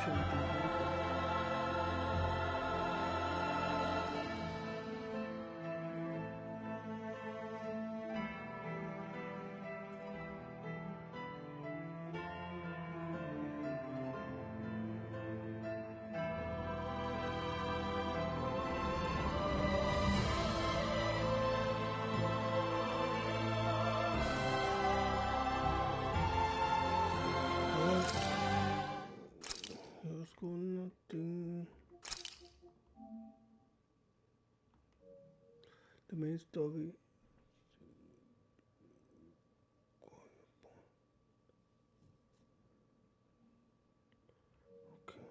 Nothing. The main story. Okay.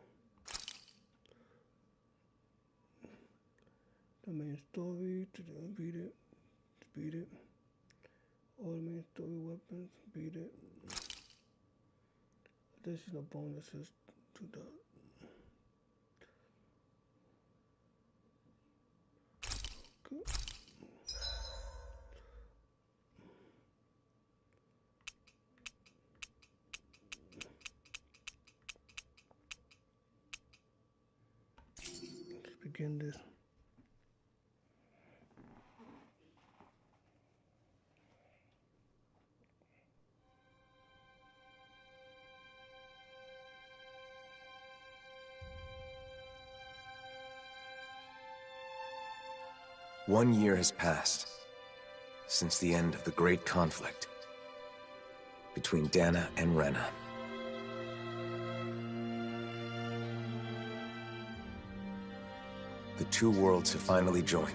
The main story to beat it. Beat it. All main story weapons. Beat it. Additional bonuses to the. Okay. Let's begin this. One year has passed since the end of the great conflict between Dahna and Rena. The two worlds have finally joined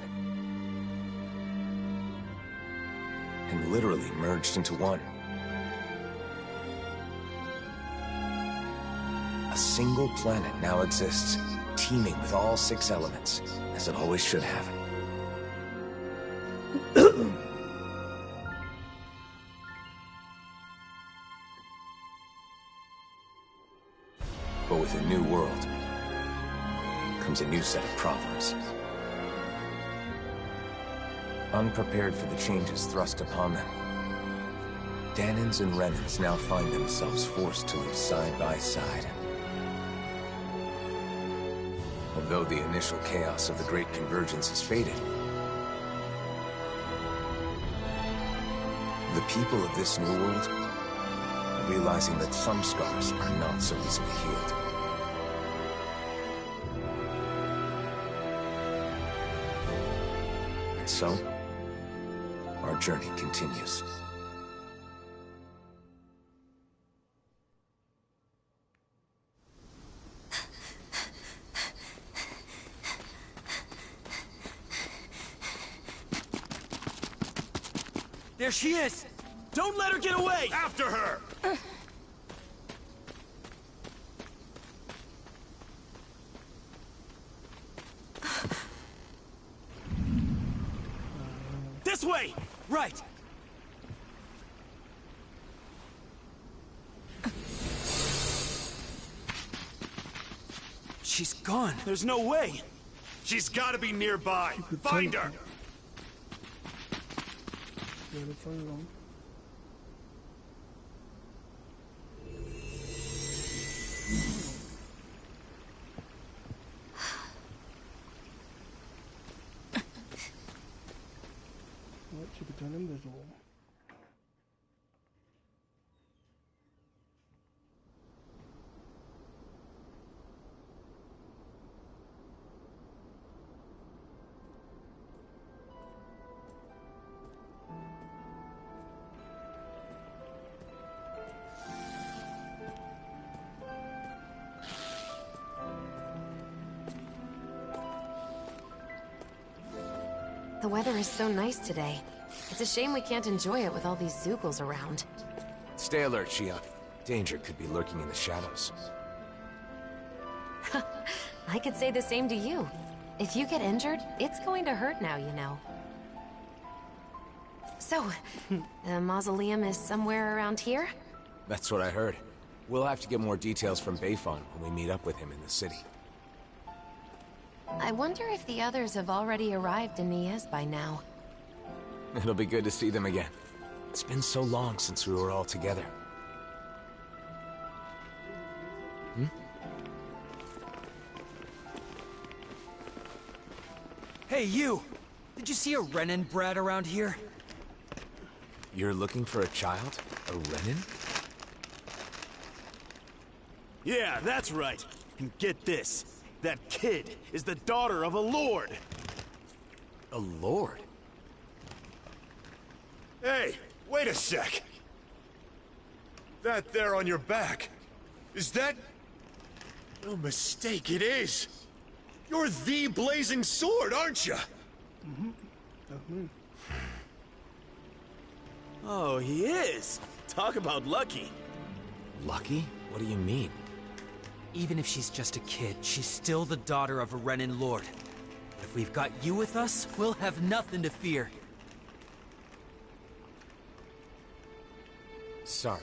and literally merged into one. A single planet now exists, teeming with all 6 elements, as it always should have. But with a new world comes a new set of problems. Unprepared for the changes thrust upon them, Dahnans and Renans now find themselves forced to live side by side. Although the initial chaos of the Great Convergence has faded, the people of this new world are realizing that some scars are not so easily healed. And so, our journey continues. There she is! Don't let her get away! After her! This way! Right! She's gone. There's no way. She's gotta be nearby. Find her! What? She could turn invisible. The weather is so nice today. It's a shame we can't enjoy it with all these Zeugles around. Stay alert, Shia. Danger could be lurking in the shadows. I could say the same to you. If you get injured, it's going to hurt now, you know. So, the mausoleum is somewhere around here? That's what I heard. We'll have to get more details from Bayfon when we meet up with him in the city. I wonder if the others have already arrived in Niez by now. It'll be good to see them again. It's been so long since we were all together. Hey, you! Did you see a Renan brat around here? You're looking for a child? A Renan? Yeah, that's right. And get this. That kid is the daughter of a lord. A lord? Hey, wait a sec. That there on your back, is that... No mistake, it is. You're the Blazing Sword, aren't you? Mm-hmm. That's me. Oh, he is. Talk about lucky. Lucky? What do you mean? Even if she's just a kid, she's still the daughter of a Renan lord. If we've got you with us, we'll have nothing to fear. Sorry,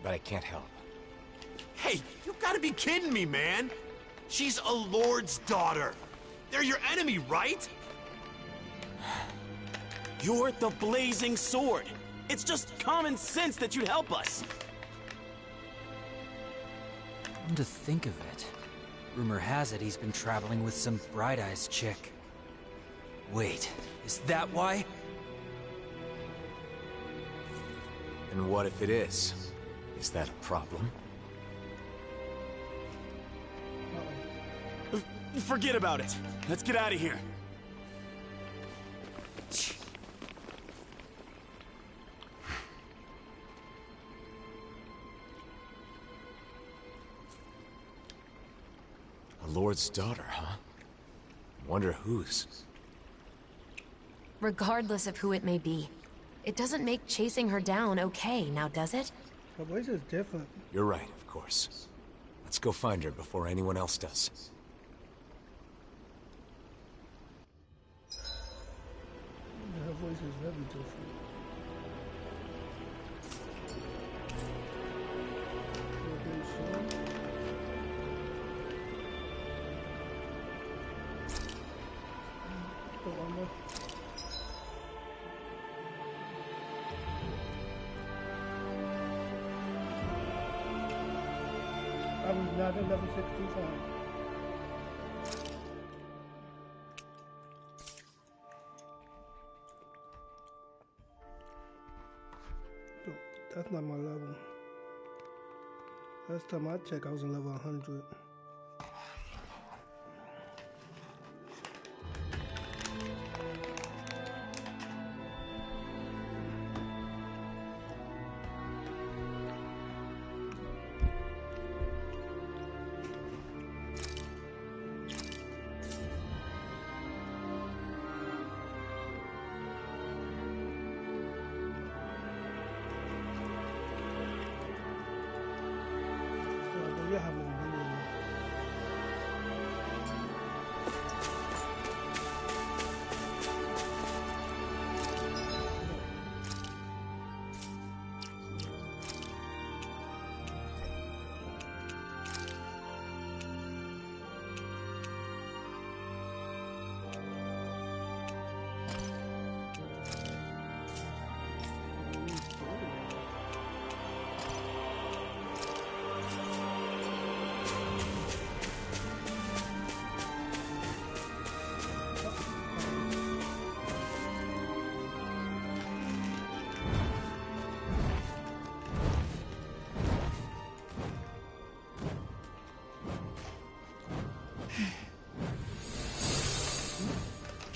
but I can't help. Hey, you gotta be kidding me, man. She's a lord's daughter. They're your enemy, right? You're the Blazing Sword. It's just common sense that you'd help us. Come to think of it, rumor has it he's been traveling with some Bright Eyes chick. Wait, is that why? And what if it is? Is that a problem? Forget about it. Let's get out of here. A lord's daughter, huh? Wonder whose. Regardless of who it may be, it doesn't make chasing her down okay, now does it? Her voice is different. You're right, of course. Let's go find her before anyone else does. Her voice is very different. Okay, so... Put one more. I was not at level 65. So, that's not my level. Last time I checked, I was on level 100. Yeah, I'm in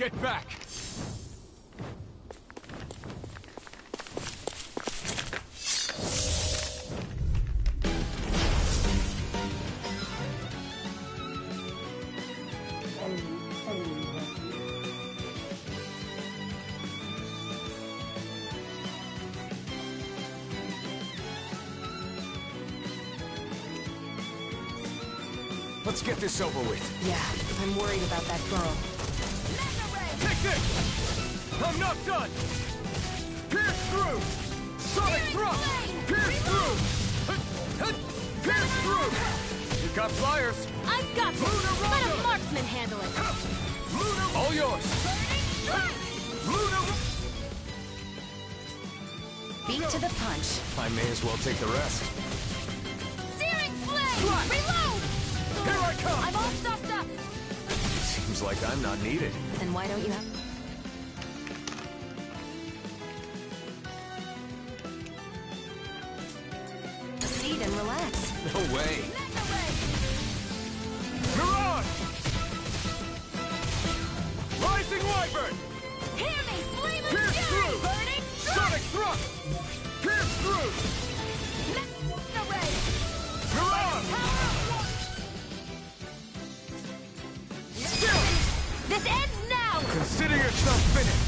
Get back! Let's get this over with. Yeah, I'm worried about that girl. Take this! I'm not done! Pierce through! Sonic thrust! Pierce through! Pierce through! You got flyers! I've got it! Let a marksman handle it! All yours! Beat to the punch. I may as well take the rest. Searing flame! Reload! Here I come! I'm all stuffed up! Seems Seems like I'm not needed. Then why don't you have... a seat and relax? No way. Mirage! Rising Wyvern! Hear me, flame of Pierce fury! through! Burning Sonic Thrust! Pierce through! Mega ray! Mirage! Still! This ends now! Consider yourself finished!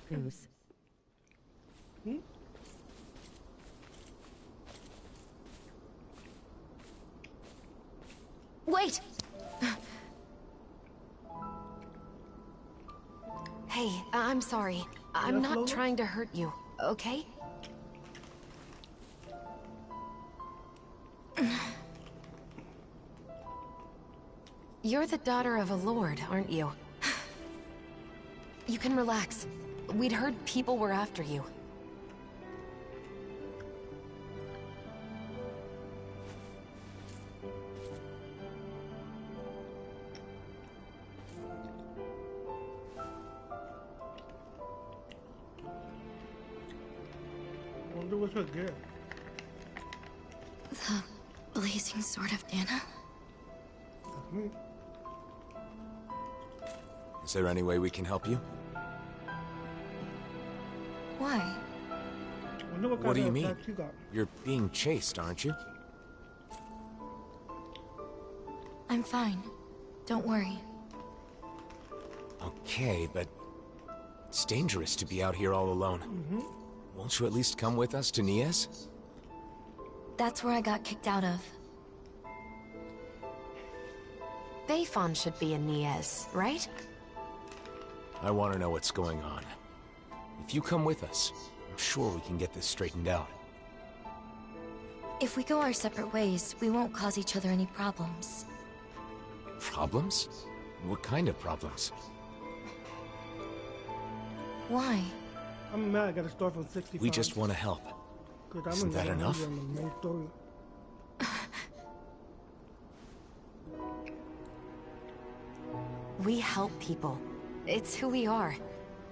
Goose. Wait! Hey, I'm sorry. I'm Yes, not Lola? trying to hurt you, okay? You're the daughter of a lord, aren't you? You can relax. We'd heard people were after you. Wonder what's her gift. The blazing sword of Dana? That's me. Is there any way we can help you? Why? Wonder what What kind do you of mean? attack she got. You're being chased, aren't you? I'm fine. Don't worry. Okay, but it's dangerous to be out here all alone. Won't you at least come with us to Nias? That's where I got kicked out of. Bayfon should be in Niez, right? I want to know what's going on. If you come with us, I'm sure we can get this straightened out. If we go our separate ways, we won't cause each other any problems. Problems? What kind of problems? Why? I'm mad I gotta start from 65. We just want to help. Isn't that enough? On the main story. We help people. It's who we are.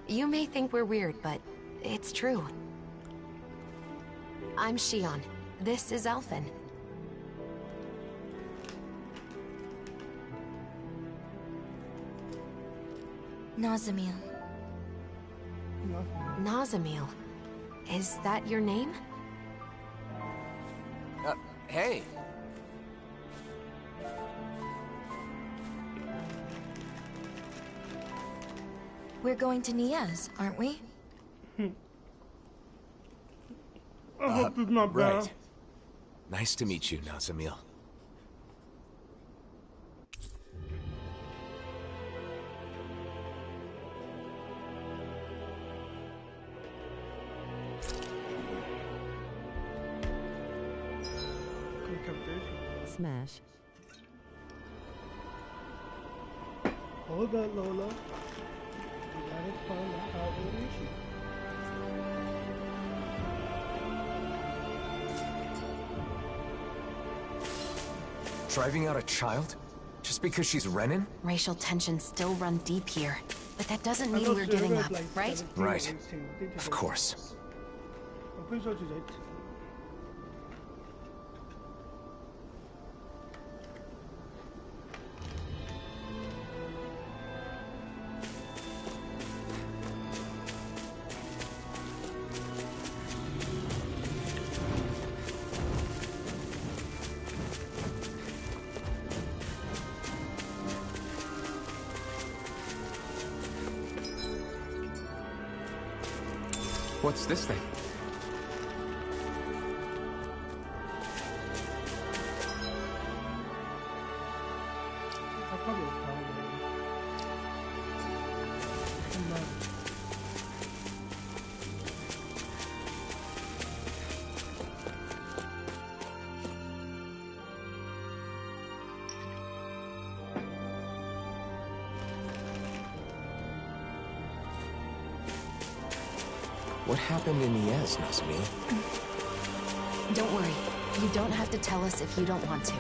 You may think we're weird, but it's true. I'm Shion. This is Alphen. Nazamil. Nazamil. Is that your name? Hey! We're going to Niaz, aren't we? I hope it's not bad. Right. Nice to meet you, Nazamil. Good temptation. Smash. Hold that, Lola. We gotta find out how old is she. Driving out a child? Just because she's Renin? Racial tensions still run deep here. But that doesn't I mean know we're Sarah giving is up, like right? 17 or Right. 18. I think she's Of like- course. I'm pretty sure she's 8. What's this thing? I probably would call her. I'm not- What happened in Iyez, Nazamil? Don't worry. You don't have to tell us if you don't want to.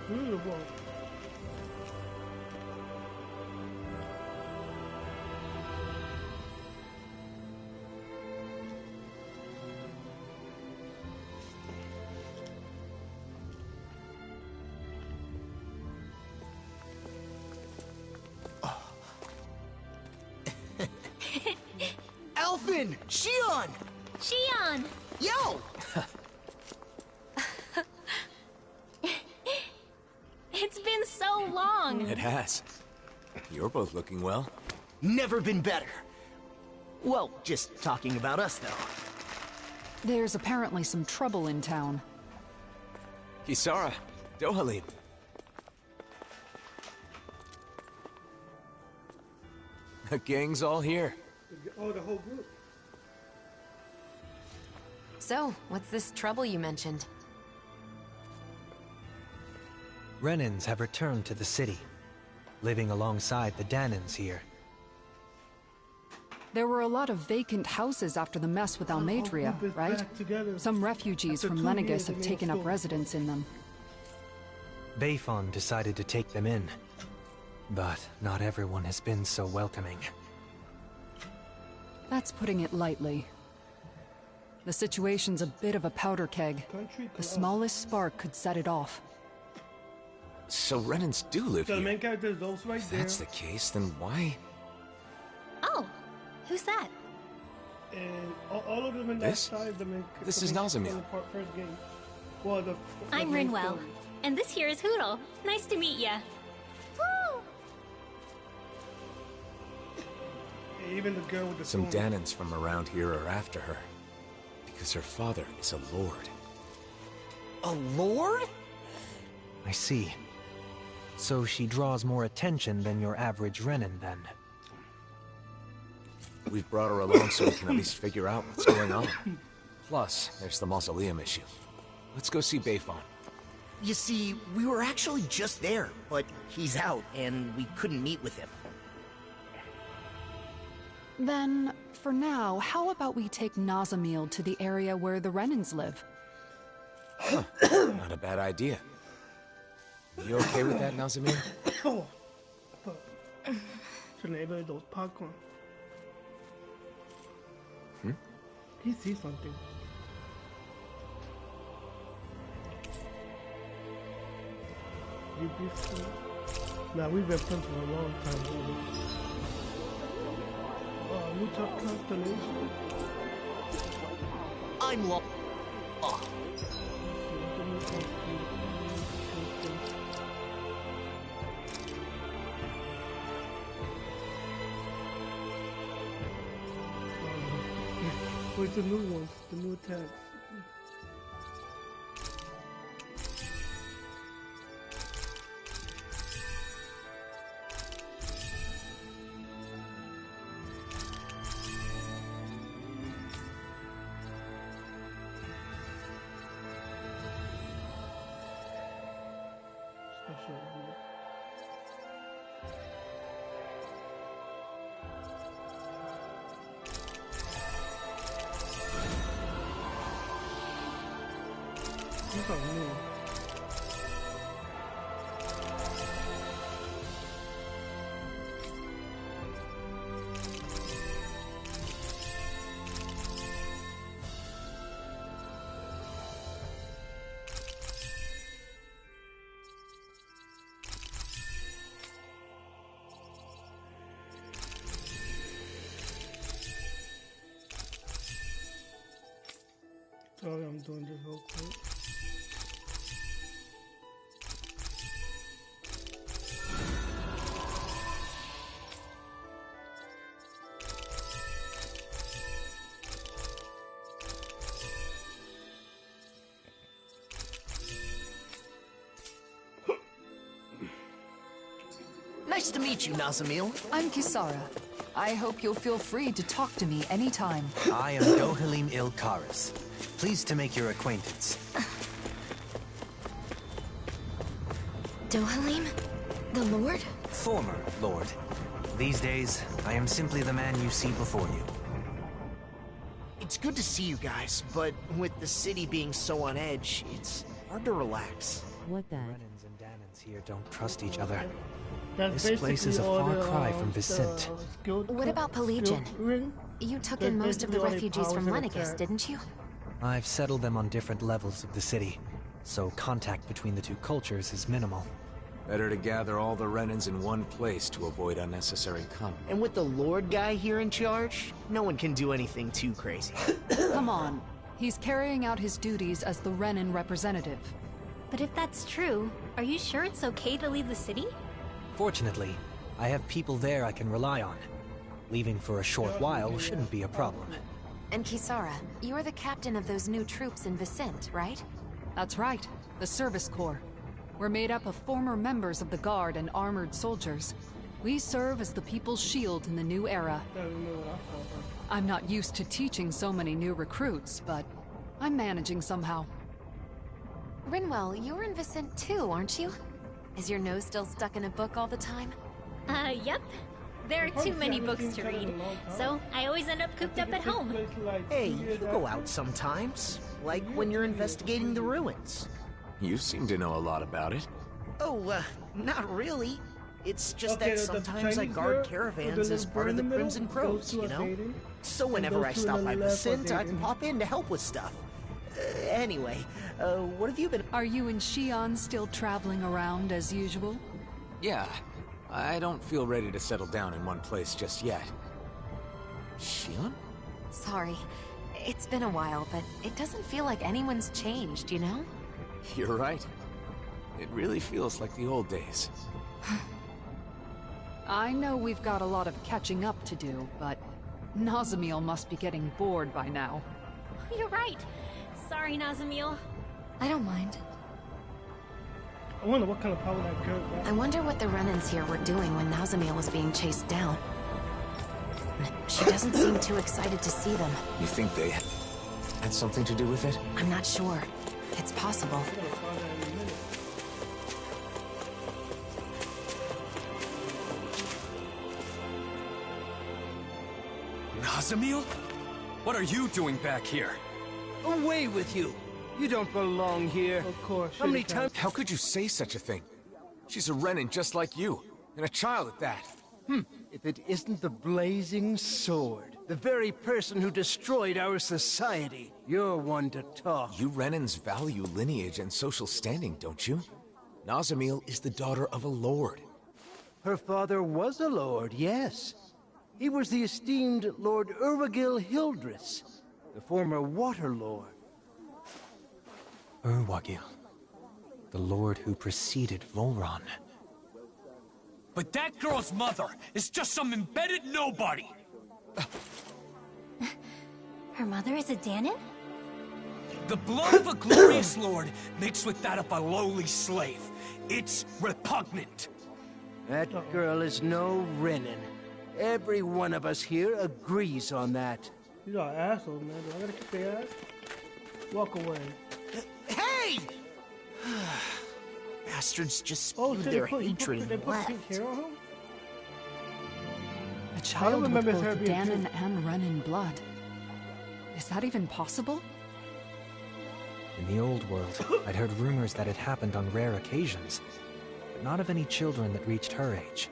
Beautiful. Alphen! Shion! Shion! Yo! It's been so long! It has. You're both looking well. Never been better. Well, just talking about us, though. There's apparently some trouble in town. Kisara, Dohalim. The gang's all here. Oh, the whole group. So, what's this trouble you mentioned? Renans have returned to the city, living alongside the Danans here. There were a lot of vacant houses after the mess with Almeidrea, group is right? back together Some refugees after from 2 Lenegus years have of taken up school. residence in them. Bayfon decided to take them in, but not everyone has been so welcoming. That's putting it lightly. The situation's a bit of a powder keg. Country The club. smallest spark could set it off. So Renans do live So the here. main character is those right If there. that's the case, then why? Oh, who's that? And all of them in that This? side, the main. This the is main- Nazamil. the first game. Well, the I'm main Rinwell. story. And this here is Hootle. Nice to meet ya. Woo! Even the girl with the Some spoon. Danans from around here are after her. Because her father is a lord. A lord? I see. So she draws more attention than your average Renan, then. We've brought her along so we can at least figure out what's going on. Plus, there's the mausoleum issue. Let's go see Bayfon. You see, we were actually just there, but he's out, and we couldn't meet with him. Then, for now, how about we take Nazamil to the area where the Renans live? Not a bad idea. You okay with that, Nazamir? Oh, fuck. Shouldn't have ate those popcorn. He sees something. You be free. Nah, we've been friends for a long time, brother. New top constellation. I'm lo- Where's the new ones? The new attacks. Special. These are new. Sorry, I'm doing this real quick. Nice to meet you, Nazamil. I'm Kisara. I hope you'll feel free to talk to me anytime. I am Dohalim Ilkaris. Pleased to make your acquaintance. Dohalim? The Lord? Former Lord. These days, I am simply the man you see before you. It's good to see you guys, but with the city being so on edge, it's hard to relax. What that? Renans and Danans here don't trust each other. That's This place is a basically all far the, cry from the Vicente. skilled What about Pelagian? skilled ring? You took That's in most of the basically all the refugees from powers and Lenegis, attack. didn't you? I've settled them on different levels of the city, so contact between the two cultures is minimal. Better to gather all the Renans in one place to avoid unnecessary conflict. And with the Lord guy here in charge, no one can do anything too crazy. Come on. He's carrying out his duties as the Renan representative. But if that's true, are you sure it's okay to leave the city? Fortunately, I have people there I can rely on. Leaving for a short while shouldn't be a problem. And Kisara, you're the captain of those new troops in Vicente, right? That's right, the Service Corps. We're made up of former members of the Guard and armored soldiers. We serve as the people's shield in the new era. I'm not used to teaching so many new recruits, but I'm managing somehow. Rinwell, you're in Vicente too, aren't you? Is your nose still stuck in a book all the time? Yep. There are too many books to read, so I always end up cooped up at home. Hey, you go out sometimes, like when you're investigating the ruins. You seem to know a lot about it. Oh, not really. It's just Okay, that the sometimes I Chinese guard girl caravans with the as part of the bird in the Crimson middle, those Crows, two you are know? dating, So and whenever those I two stop on by the left are Vicente, I can dating. pop in to help with stuff. Anyway, what have you been... Are you and Shion still traveling around as usual? Yeah, I don't feel ready to settle down in one place just yet. Shion? Sorry. It's been a while, but it doesn't feel like anyone's changed, you know? You're right. It really feels like the old days. I know we've got a lot of catching up to do, but Nazamil must be getting bored by now. You're right. Sorry, Nazamil. I don't mind. I wonder what kind of power that girl got. I wonder what the Renans here were doing when Nazamil was being chased down. She doesn't seem too excited to see them. You think they had something to do with it? I'm not sure. It's possible. I'm gonna find out in a minute. Nazamil? What are you doing back here? Away with you! You don't belong here. Of course. How many shitty times? How could you say such a thing? She's a Renan just like you, and a child at that. If it isn't the Blazing Sword, the very person who destroyed our society, you're one to talk. You Renans value lineage and social standing, don't you? Nazamil is the daughter of a lord. Her father was a lord, yes. He was the esteemed Lord Urwagil Hildress, the former Water Lord. Urwagil, the lord who preceded Volron. But that girl's mother is just some embedded nobody! Her mother is a Danan? The blood of a glorious lord mixed with that of a lowly slave. It's repugnant. That girl is no Renan. Every one of us here agrees on that. These are assholes, man. Do I gotta kick their ass? Walk away. Hey! Bastards just Oh, spewed so their hatred they and put left. pink hair on him? A child with remember both her being Danan and Renan blood. Is that even possible? In the old world, I'd heard rumors that it happened on rare occasions, but not of any children that reached her age.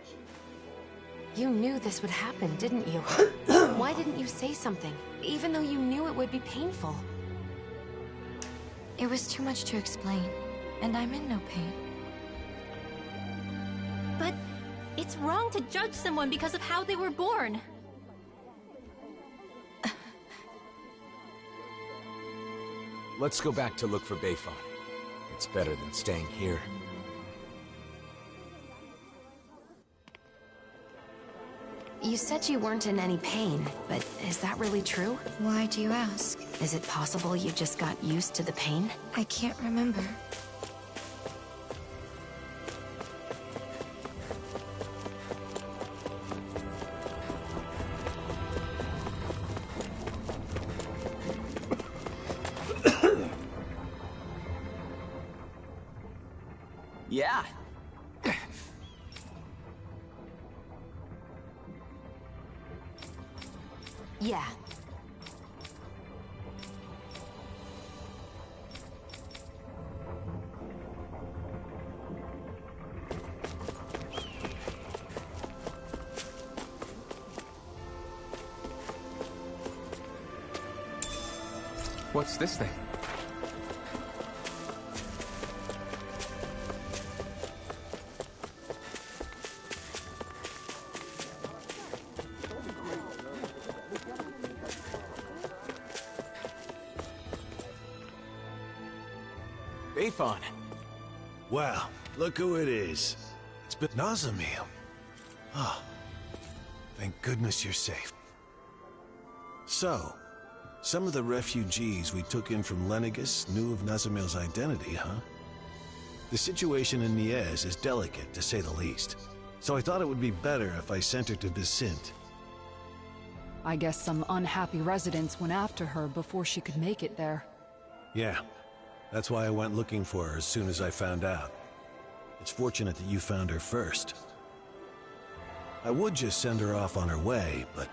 You knew this would happen, didn't you? Why didn't you say something, even though you knew it would be painful? It was too much to explain, and I'm in no pain. But it's wrong to judge someone because of how they were born. Let's go back to look for Bayfon. It's better than staying here. You said you weren't in any pain, but is that really true? Why do you ask? Is it possible you just got used to the pain? I can't remember. Yeah. Yeah. What's this thing? Bayfon. Wow, look who it is. It's been Nazamil. Ah, thank goodness you're safe. So, some of the refugees we took in from Lenegus knew of Nazamil's identity, huh? The situation in Niez is delicate, to say the least. So I thought it would be better if I sent her to Vicente. I guess some unhappy residents went after her before she could make it there. Yeah, that's why I went looking for her as soon as I found out. It's fortunate that you found her first. I would just send her off on her way, but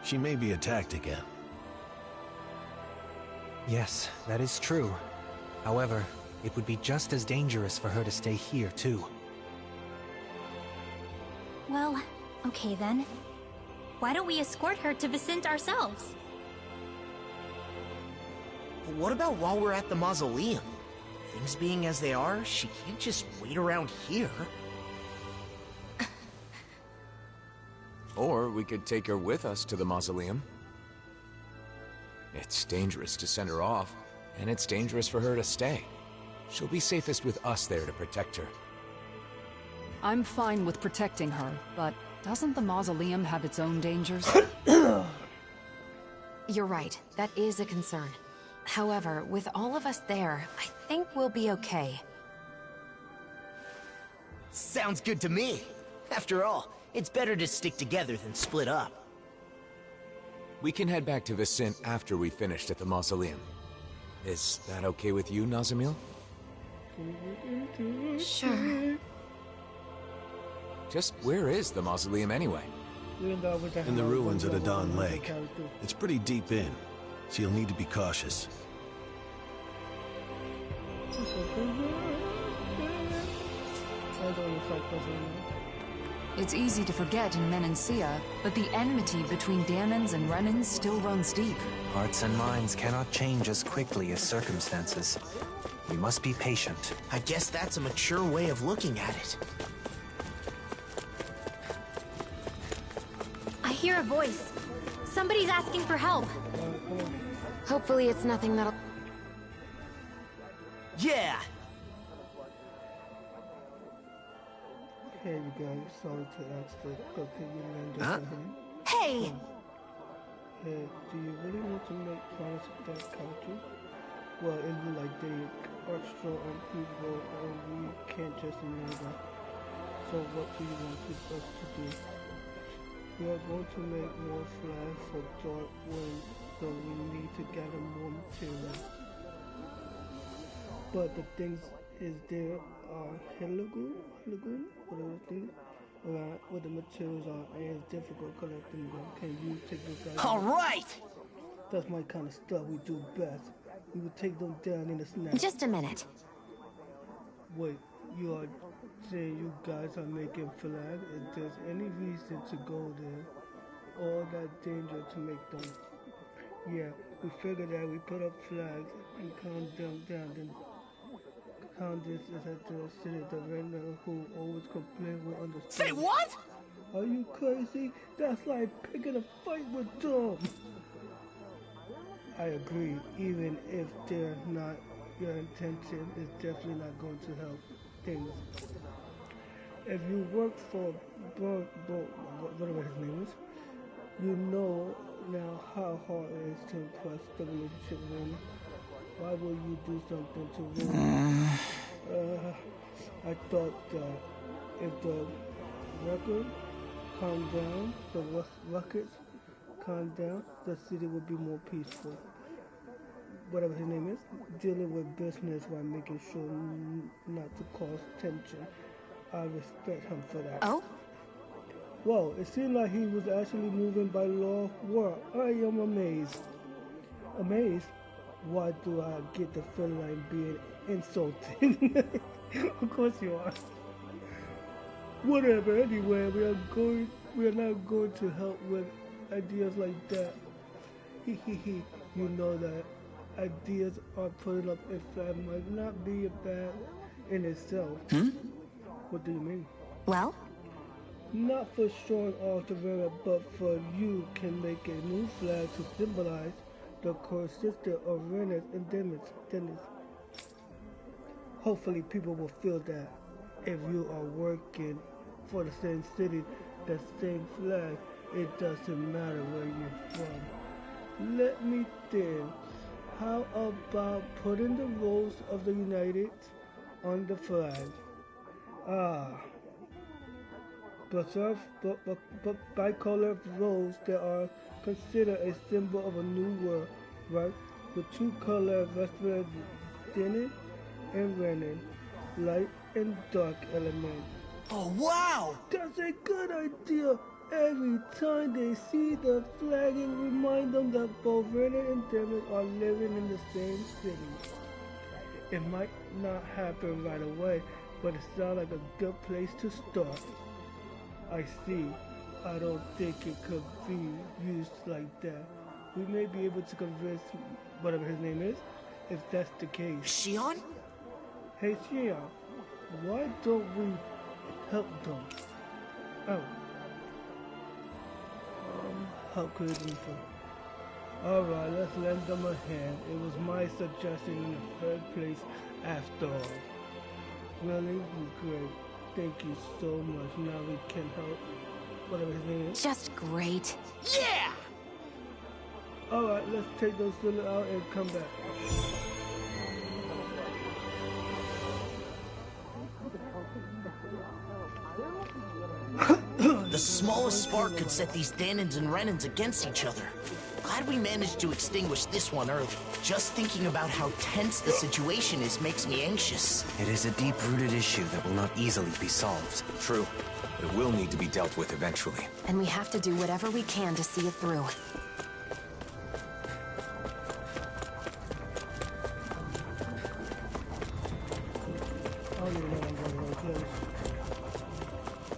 she may be attacked again. Yes, that is true. However, it would be just as dangerous for her to stay here, too. Well, okay then. Why don't we escort her to Vicente ourselves? But what about while we're at the mausoleum? Things being as they are, she can't just wait around here. Or we could take her with us to the mausoleum. It's dangerous to send her off, and it's dangerous for her to stay. She'll be safest with us there to protect her. I'm fine with protecting her, but doesn't the mausoleum have its own dangers? You're right. That is a concern. However, with all of us there, I think we'll be okay. Sounds good to me. After all, it's better to stick together than split up. We can head back to Vicente after we finished at the mausoleum. Is that okay with you, Nazamil? Sure. Just where is the mausoleum anyway? In the ruins at Adon Lake. It's pretty deep in, so you'll need to be cautious. It's easy to forget in Menancia, but the enmity between Dahnans and Renans still runs deep. Hearts and minds cannot change as quickly as circumstances. We must be patient. I guess that's a mature way of looking at it. I hear a voice. Somebody's asking for help. Hopefully it's nothing that'll... Yeah! Hey, you guys, sorry to ask the opinion and Huh? Hey! Hey, do you really want to make plans with that country? Well, is it like they are strong on people or we can't just ignore that? So what do you want us to do? We are going to make more flags for Darkwind, so we need to gather more material. But the things is there are Heligoon, whatever it is, where the materials are, and it's difficult collecting them. Can you take this out? All right! That's my kind of stuff we do best. We will take them down in a snap. Just a minute. Wait, you are saying you guys are making flags? If there's any reason to go there, all that danger to make them. Yeah, we figured that we put up flags and calm them down, then Countess is at the city, the Renner who always complain will understand. Say what? Are you crazy? That's like picking a fight with them. I agree, even if they're not, your intention is definitely not going to help things. If you work for whatever his name is, you know now how hard it is to impress the relationship with. Why will you do something to ruin? I thought that if the record calmed down, the records calmed down, the city would be more peaceful. whatever his name is, dealing with business while making sure not to cause tension. I respect him for that. Oh? Well, it seemed like he was actually moving by law of war. I am amazed. Amazed? Why do I get the feeling I'm being insulted? Of course you are. Whatever, anyway, we are not going to help with ideas like that. You know that ideas are putting up a flag might not be bad in itself. What do you mean? Well? Not for showing off the river, but for you can make a new flag to symbolize the coexistence of Rennes and Dennis. Hopefully people will feel that if you are working for the same city, the same flag, it doesn't matter where you're from. Let me think. How about putting the rose of the United on the flag? But bicolor rose that are considered a symbol of a new world, right? The two colors represent Dennis and Rennes, light and dark elements. Oh, wow! That's a good idea! Every time they see the flag, it reminds them that both Rennes and Dennis are living in the same city. It might not happen right away, but it sounds like a good place to start. I see. I don't think it could be used like that. We may be able to convince whatever his name is, if that's the case. Xion? Hey Xion, why don't we help them? Oh. How could it be for? Alright, let's lend them a hand. It was my suggestion in the first place after all. Really? Great. Thank you so much. Now we can help. Whatever his name is. Just great. Yeah! Alright, let's take those little out and come back. The smallest spark could set these Dahnans and Renans against each other. Glad we managed to extinguish this one early. Just thinking about how tense the situation is makes me anxious. It is a deep-rooted issue that will not easily be solved. True, but it will need to be dealt with eventually. And we have to do whatever we can to see it through.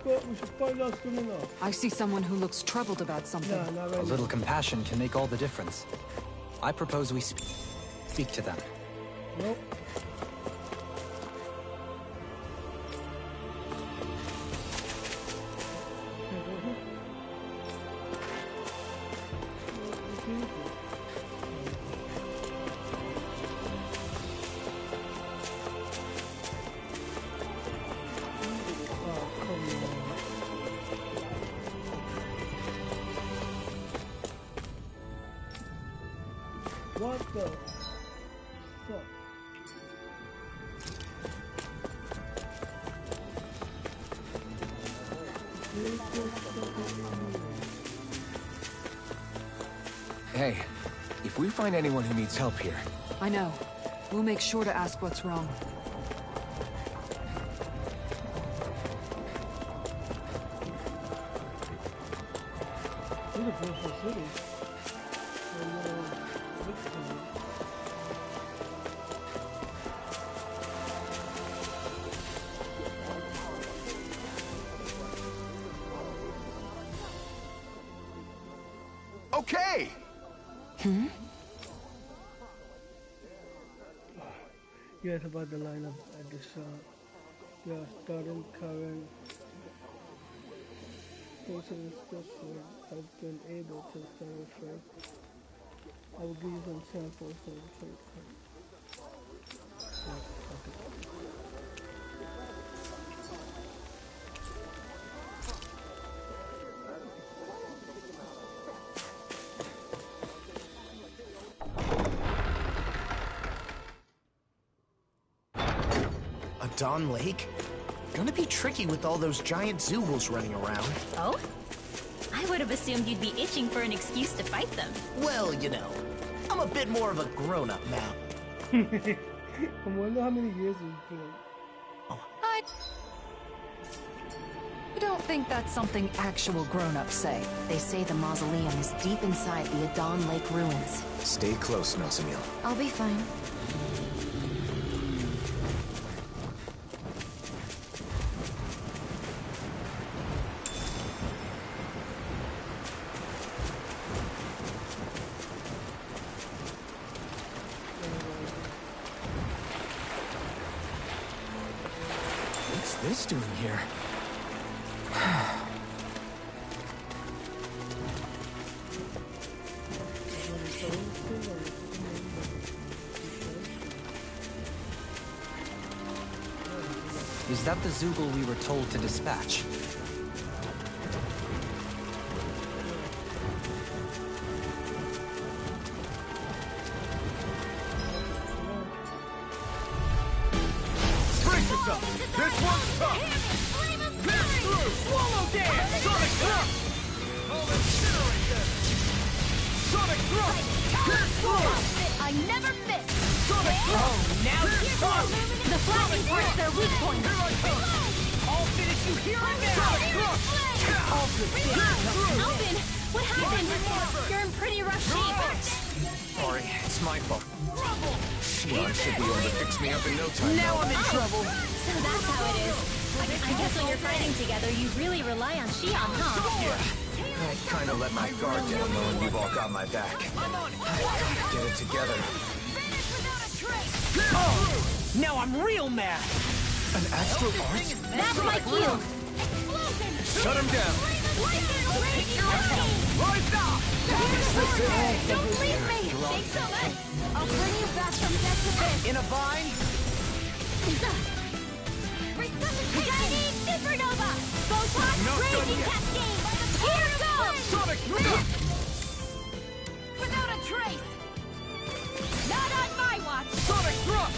But we should find out soon enough. I see someone who looks troubled about something. Nah, not right A little compassion can make all the difference. I propose we speak to them. Nope. What the fuck? Hey, if we find anyone who needs help here... I know. We'll make sure to ask what's wrong. This is a beautiful city. Okay! Yes, about the lineup at the shop. We are starting current. Station special. I've been able to sell it first. I will give you some samples of the trade. A Dawn Lake? Gonna be tricky with all those giant Zoogles running around. Oh? I would have assumed you'd be itching for an excuse to fight them. Well, you know. I'm a bit more of a grown-up now. I wonder how many years it's been. I don't think that's something actual grown-ups say. They say the mausoleum is deep inside the Adon Lake ruins. Stay close, Nazamil. I'll be fine. What's this doing here? Is that the Zoogle we were told to dispatch? Brace yourself! This one's tough! Pierce through! Swallow dance! Sonic thrust! I'll incinerate them! Sonic thrust! Pierce through! I never miss! Sonic thrust! Now Pierce through! the flashing hurts their weak point. Here I come! I'll finish you here and now! Sonic thrust! All good. Alvin, what happened? You're in pretty rough shape. Sorry, it's my fault. Shion should be able to fix me up in no time. Now I'm in trouble. So that's how it is. I guess when you're fighting together, you really rely on Shion, huh? Yeah. I kinda let my guard down knowing you've all got my back. I gotta get it together. Oh! Now I'm real mad! An Astral Arts? That's my cue. Shut him down! Rise up! Don't leave me! Thanks so much. I'll bring you back from death to this. In a vine? Guiding Supernova! Photon Raging Cascade! Here goes! Sonic Without a trace! Not on my watch! Sonic thrust!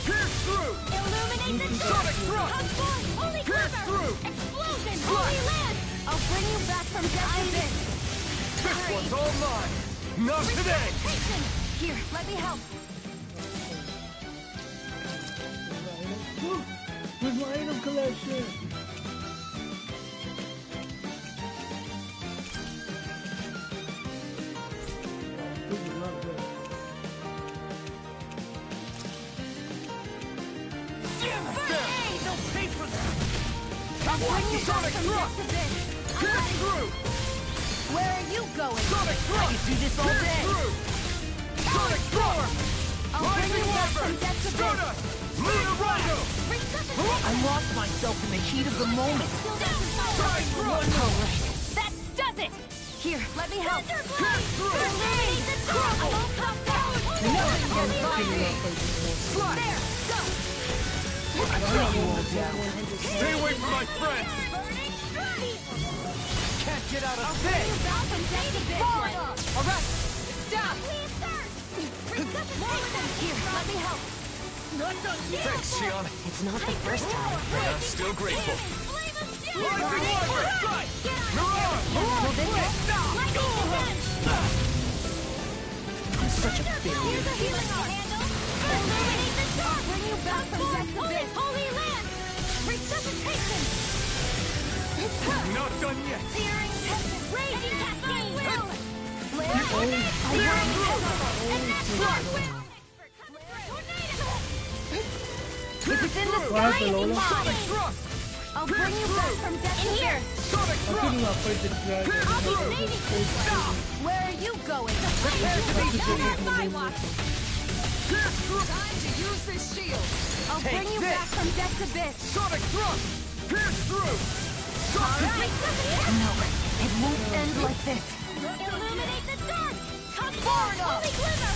Pierce through! Illuminate the Sonic thrust! Hug forth! Holy Pierce Quiver! through! Explosion! Holy Land! I'll bring you back from death to this. This one's all mine! Not today! Here, let me help. Where's my item collection? This is not good. Hey, they'll pay for that! I'll bring you back Sonic from thrust! death to this. Pierce through! Where are you going? Sonic thrust! I could do this all Pierce day! through! Sonic storm! I'll bring you back from Lightning death to this. Stardust! Leonardo! I lost myself in the heat of the moment. Sonic thrust! That does it! Here, let me help. Pierce through! Illuminate the dark! I won't come down! Nothing can stop me! There, go! I bring you all down. Stay away from my friend! Can't get out of I'll this! bring you back from death to this one. All right, stop! Here, let me help. Thanks, Shion. It's not the first time. And I'm still grateful. Rising Water! Mirage! I'm such a failure. Here's a healing arm. Illuminate the dark. Bring you back from death to this. Holy Land. Resuscitation. Not done yet! Searing tempest. Raging cascade. Flare. Searing tempest. And that's will. If it's in the sky, it's Sonic fine. thrust! I'll bring you back from death to here. Sonic I'm getting thrust! my fight to try. I'll be saving you. Stop. Where are you going? Prepare to be not on my watch. Pierce through! Time to use this shield. I'll bring you back from death to this. Sonic thrust! Pierce through! Alright. No, it won't end like this. Illuminate the dark. Come forward. Holy glimmer.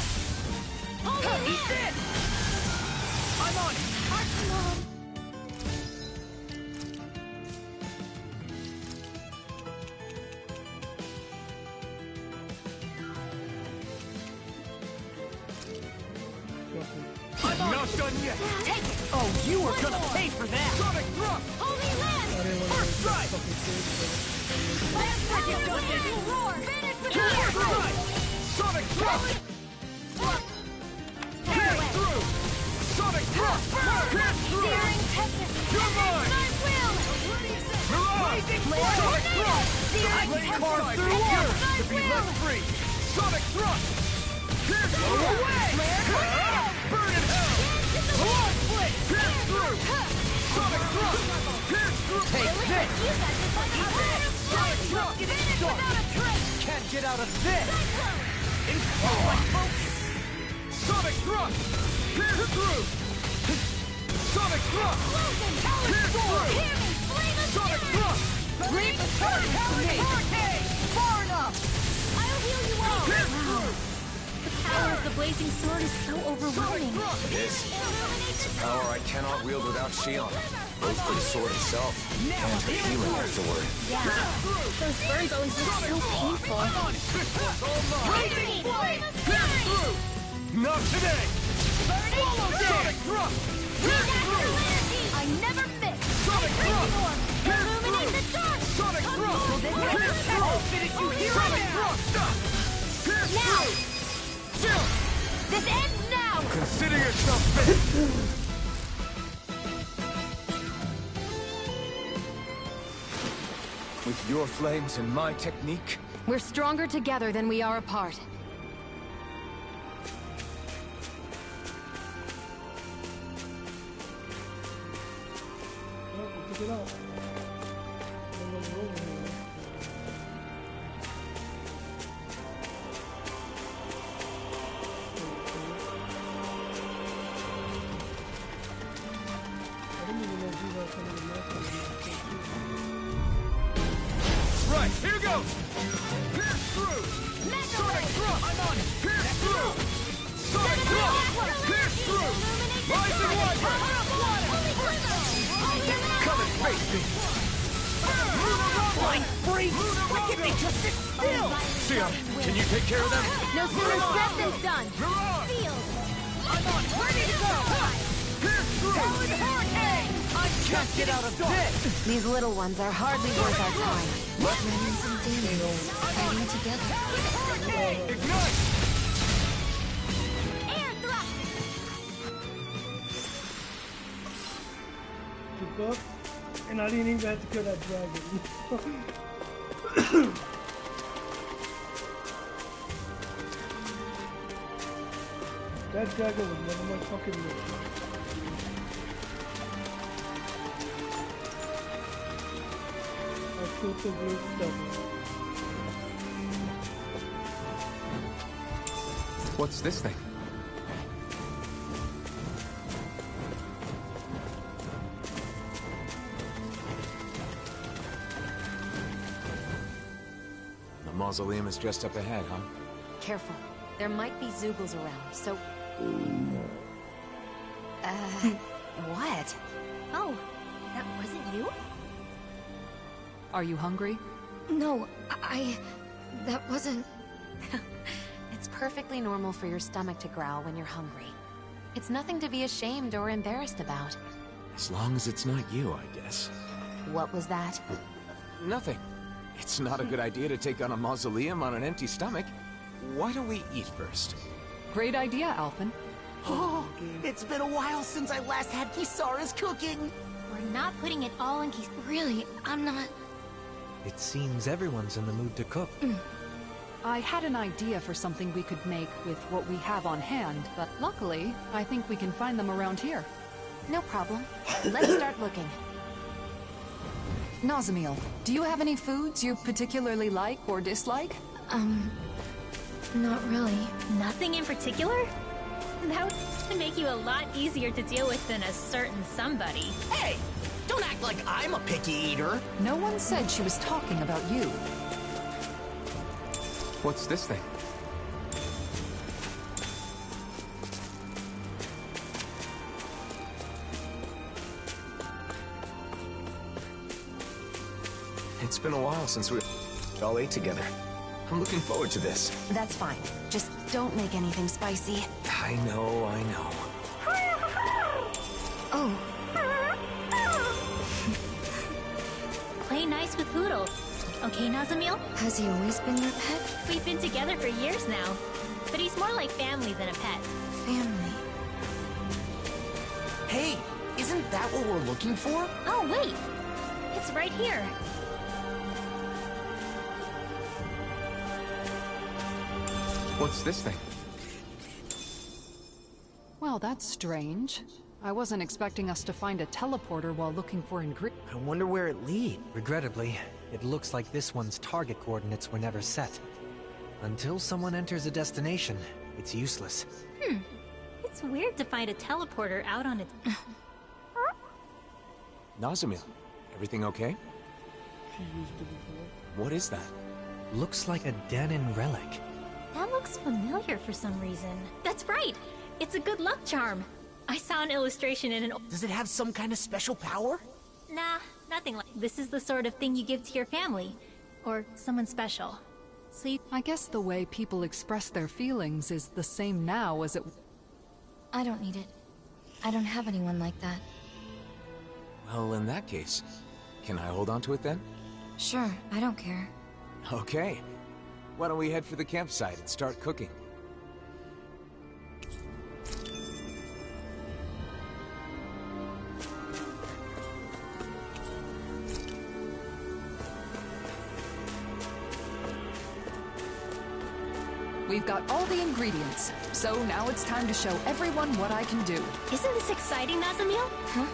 Holy He's land. in! I'm on it! Archimon. I'm not done yet! Take it. Oh, you are gonna pay for that! Sonic thrust! Holy land. First strike! Last second. Roar. Finish with First fire. strike! Sonic thrust! Lightning Sonic Thrust! Let it carve through Earth to be let free! Sonic Thrust! Pierce through! Away! Burn in hell! Blood Flame! Pierce through! Sonic Thrust! Pierce through! Take this! Sonic Thrust! Can't get out of this! Sonic Thrust! Pierce through! Sonic Thrust! Pierce through! Sonic Thrust! Leave the target to me! Far enough! I'll heal you up! Pierce through! The power of the blazing sword is so overwhelming. It is. It's a power I cannot wield without Shion. Both for the sword itself and her healing afterward. Yeah, those burns always look so painful. Lightning Blade! Pierce through! Not today! Sonic Thrust! Pierce through! I never miss! Sonic Thrust! Pierce Illuminate the through! dark! Sonic Thrust! Pierce through! I'll finish you here Sonic Thrust! Pierce Now! through! This ends now! Consider yourself finished! With your flames and my technique, We're stronger together than we are apart. Check it out. Right, here goes! Pierce through! Sonic Thrust! I'm on it! Pierce through! Sonic Thrust! Pierce through! Rising Wiper! Come and face me! Flying freak! Why can't they just sit still? Sion, can you take care of them? No sooner said than done! Mirage! Sealed! I'm on it! Ready to go! Pierce through! Hurricane! I Can't get out of this! These little ones are hardly worth our time. Renans and demons fighting together. Ignite! Air thrust! Keep up. And I didn't even have to kill that dragon. That dragon was never my fucking list. I killed the blue devil. what's this thing? The mausoleum is just up ahead, huh? Careful. There might be Zeugles around, so... what? Oh, that wasn't you? Are you hungry? No, that wasn't... It's perfectly normal for your stomach to growl when you're hungry. It's nothing to be ashamed or embarrassed about. As long as it's not you, I guess. What was that? Nothing. It's not a good idea to take on a mausoleum on an empty stomach. Why don't we eat first? Great idea, Alphen. Oh, it's been a while since I last had Kisara's cooking. We're not putting it all in Kisara. Really, I'm not... It seems everyone's in the mood to cook. I had an idea for something we could make with what we have on hand, but luckily, I think we can find them around here. No problem. Let's start looking. Nazamiel, do you have any foods you particularly like or dislike? Not really. Nothing in particular? That would make you a lot easier to deal with than a certain somebody. Hey, don't act like I'm a picky eater. No one said she was talking about you. What's this thing? It's been a while since we all ate together. I'm looking forward to this. That's fine. Just don't make anything spicy. I know, I know. Oh, Play nice with Poodle. Okay, Nazamiel? has he always been your pet? We've been together for years now. But he's more like family than a pet. Family. Hey, isn't that what we're looking for? Oh, wait! It's right here. What's this thing? Well, that's strange. I wasn't expecting us to find a teleporter while looking for ingredients. I wonder where it leads. Regrettably, it looks like this one's target coordinates were never set. Until someone enters a destination, it's useless. It's weird to find a teleporter out on its... Nazamil, everything okay? What is that? Looks like a Danin relic. That looks familiar for some reason. That's right! It's a good luck charm. I saw an illustration in an... Does it have some kind of special power? Nah, nothing like... This is the sort of thing you give to your family. Or someone special. So you... I guess the way people express their feelings is the same now as it... I don't need it. I don't have anyone like that. Well, in that case, can I hold on to it then? Sure, I don't care. Okay. Why don't we head for the campsite and start cooking? We've got all the ingredients, so now it's time to show everyone what I can do. Isn't this exciting, Nazamil? Huh?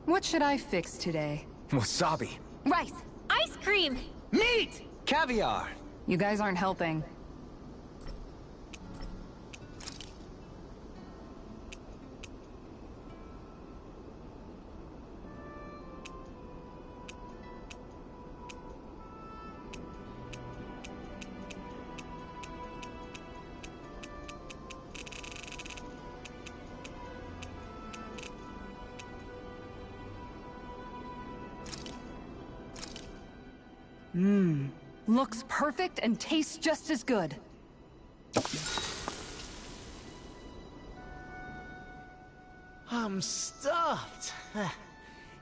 What should I fix today? Wasabi. Rice! Ice cream! Meat! Caviar! You guys aren't helping. Looks perfect and tastes just as good. I'm stuffed.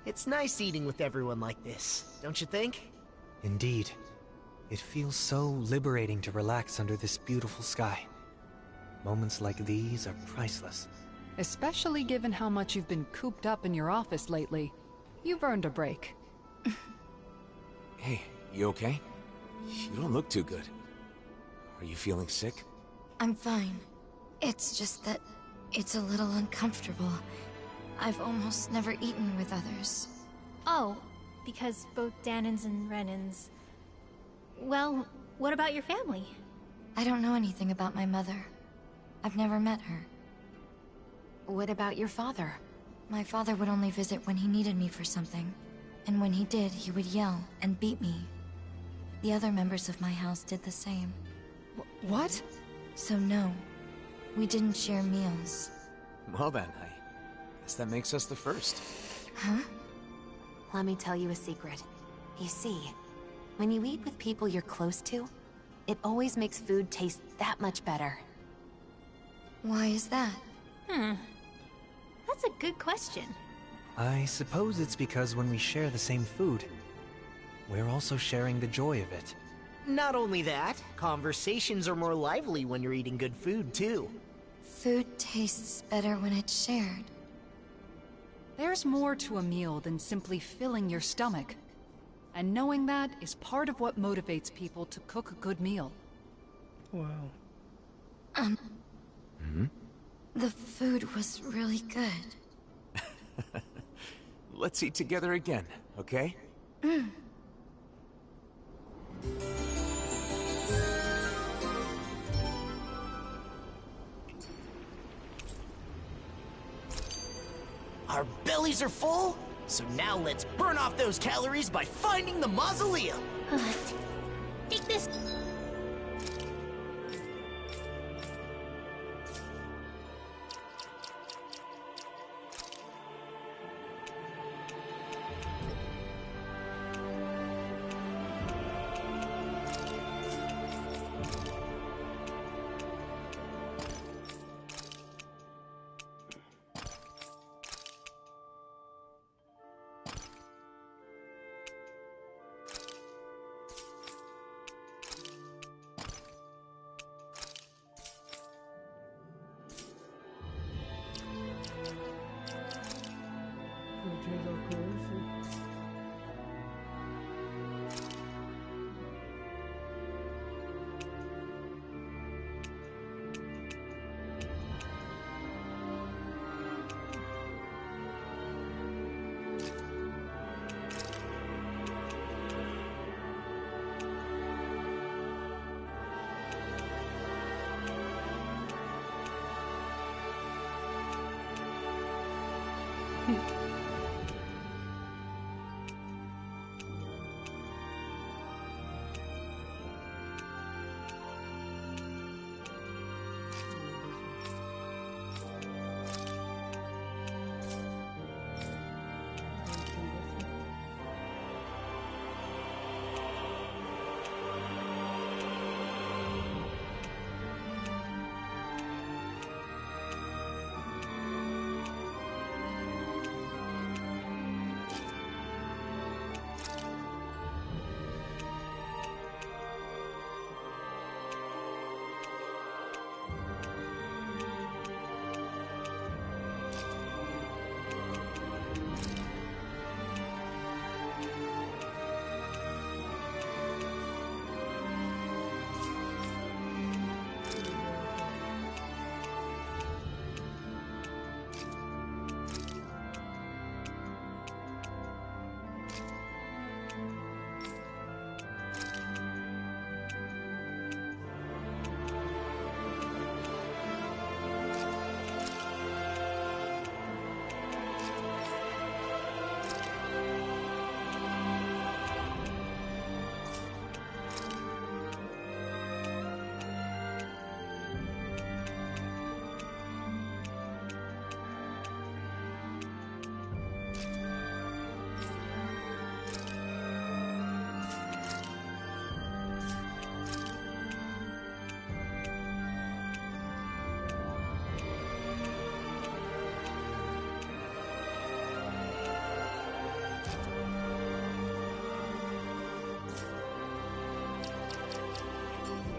It's nice eating with everyone like this, don't you think? Indeed. It feels so liberating to relax under this beautiful sky. Moments like these are priceless. Especially given how much you've been cooped up in your office lately. You've earned a break. Hey, you okay? You don't look too good. Are you feeling sick? I'm fine. It's just that it's a little uncomfortable. I've almost never eaten with others. Oh, because both Danins and Renins... Well, what about your family? I don't know anything about my mother. I've never met her. What about your father? My father would only visit when he needed me for something. And when he did, he would yell and beat me. The other members of my house did the same. What? So no, we didn't share meals. Well then, I guess that makes us the first. Huh? Let me tell you a secret. You see, when you eat with people you're close to, it always makes food taste that much better. Why is that? That's a good question. I suppose it's because when we share the same food, we're also sharing the joy of it. Not only that, conversations are more lively when you're eating good food, too. Food tastes better when it's shared. There's more to a meal than simply filling your stomach. And knowing that is part of what motivates people to cook a good meal. Wow. The food was really good. Let's eat together again, okay? Our bellies are full, so now let's burn off those calories by finding the mausoleum. Take this.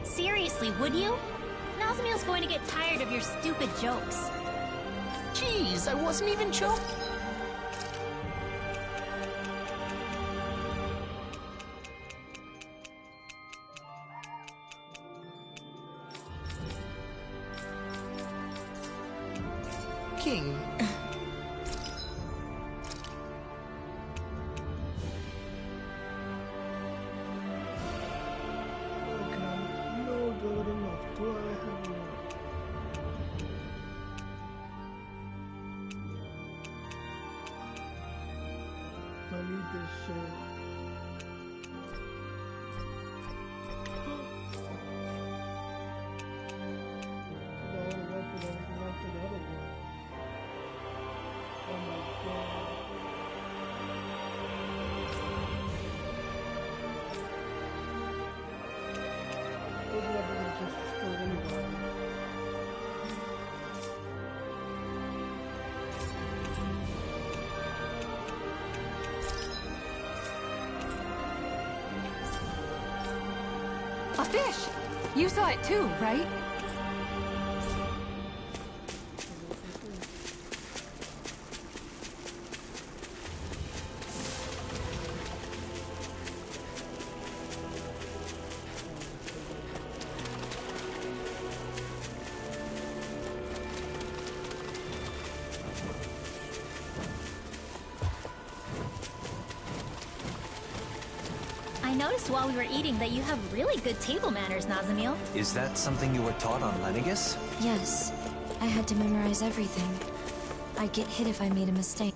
Seriously, would you? Nazamiel's going to get tired of your stupid jokes. Jeez, I wasn't even joking. King. A fish! You saw it too, right? I noticed while we were eating that you have really good table manners, Nazamiel. Is that something you were taught on Lenegis? Yes. I had to memorize everything. I'd get hit if I made a mistake.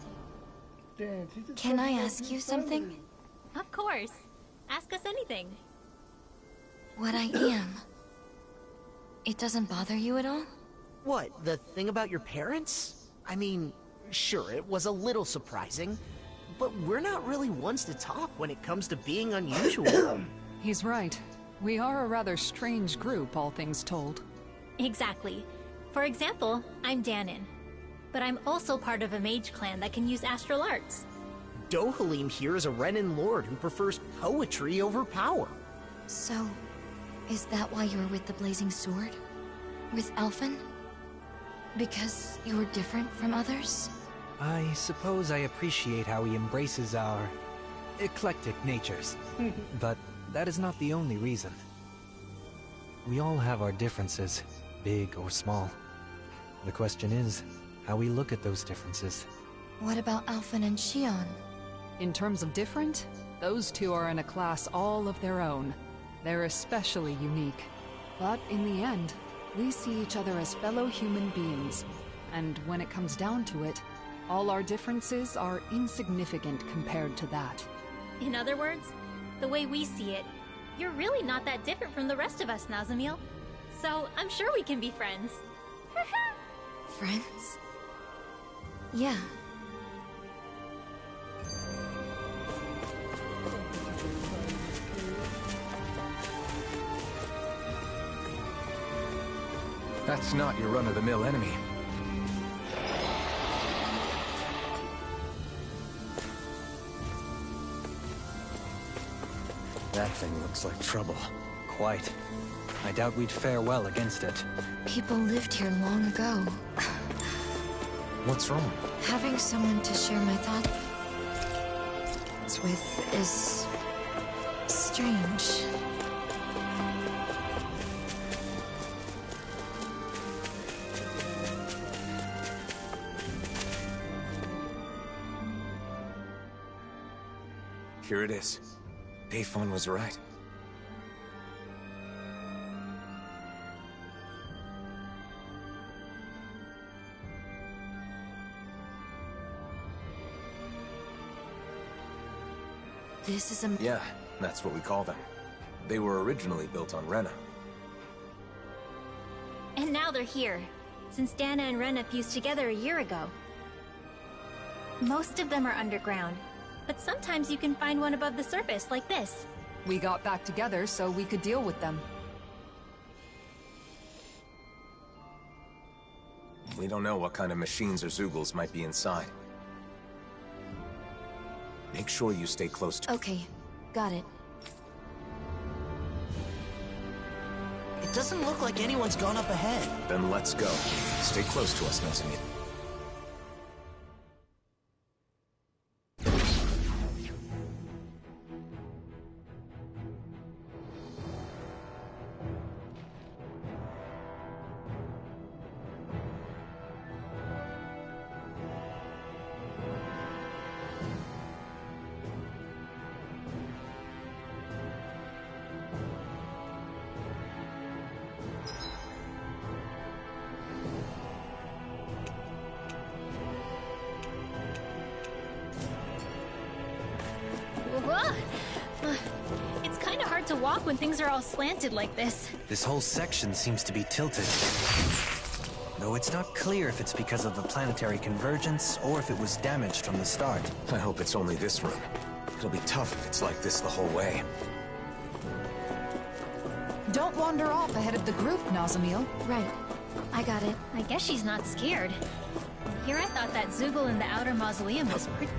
Can I ask you something? Of course. Ask us anything. What I am. It doesn't bother you at all? What, the thing about your parents? I mean, sure, it was a little surprising, but we're not really ones to talk when it comes to being unusual. He's right. We are a rather strange group, all things told. Exactly. For example, I'm Danin. But I'm also part of a mage clan that can use astral arts. Dohalim here is a Renan lord who prefers poetry over power. So, is that why you were with the Blazing Sword? With Alphen? Because you were different from others? I suppose I appreciate how he embraces our eclectic natures. But that is not the only reason. We all have our differences, big or small. The question is, how we look at those differences. What about Alphen and Shion? In terms of different, those two are in a class all of their own. They're especially unique. But in the end, we see each other as fellow human beings. And when it comes down to it, All our differences are insignificant compared to that. In other words, the way we see it, you're really not that different from the rest of us, Nazamil. So I'm sure we can be friends. Friends? Yeah. That's not your run-of-the-mill enemy. That thing looks like trouble. Quite. I doubt we'd fare well against it. People lived here long ago. What's wrong? Having someone to share my thoughts with is strange. Here it is. Dayfon was right. This is a... Yeah, that's what we call them. They were originally built on Rena. And now they're here, since Dana and Rena fused together a year ago. Most of them are underground, but sometimes you can find one above the surface, like this. We got back together so we could deal with them. We don't know what kind of machines or Zeugles might be inside. Make sure you stay close to... Okay, got it. It doesn't look like anyone's gone up ahead. Then let's go. Stay close to us, Nazamil. It's kind of hard to walk when things are all slanted like this. This whole section seems to be tilted. Though it's not clear if it's because of the planetary convergence or if it was damaged from the start. I hope it's only this room. It'll be tough if it's like this the whole way. Don't wander off ahead of the group, Nazamil. Right. I got it. I guess she's not scared. Here I thought that Zeugle in the outer mausoleum was pretty...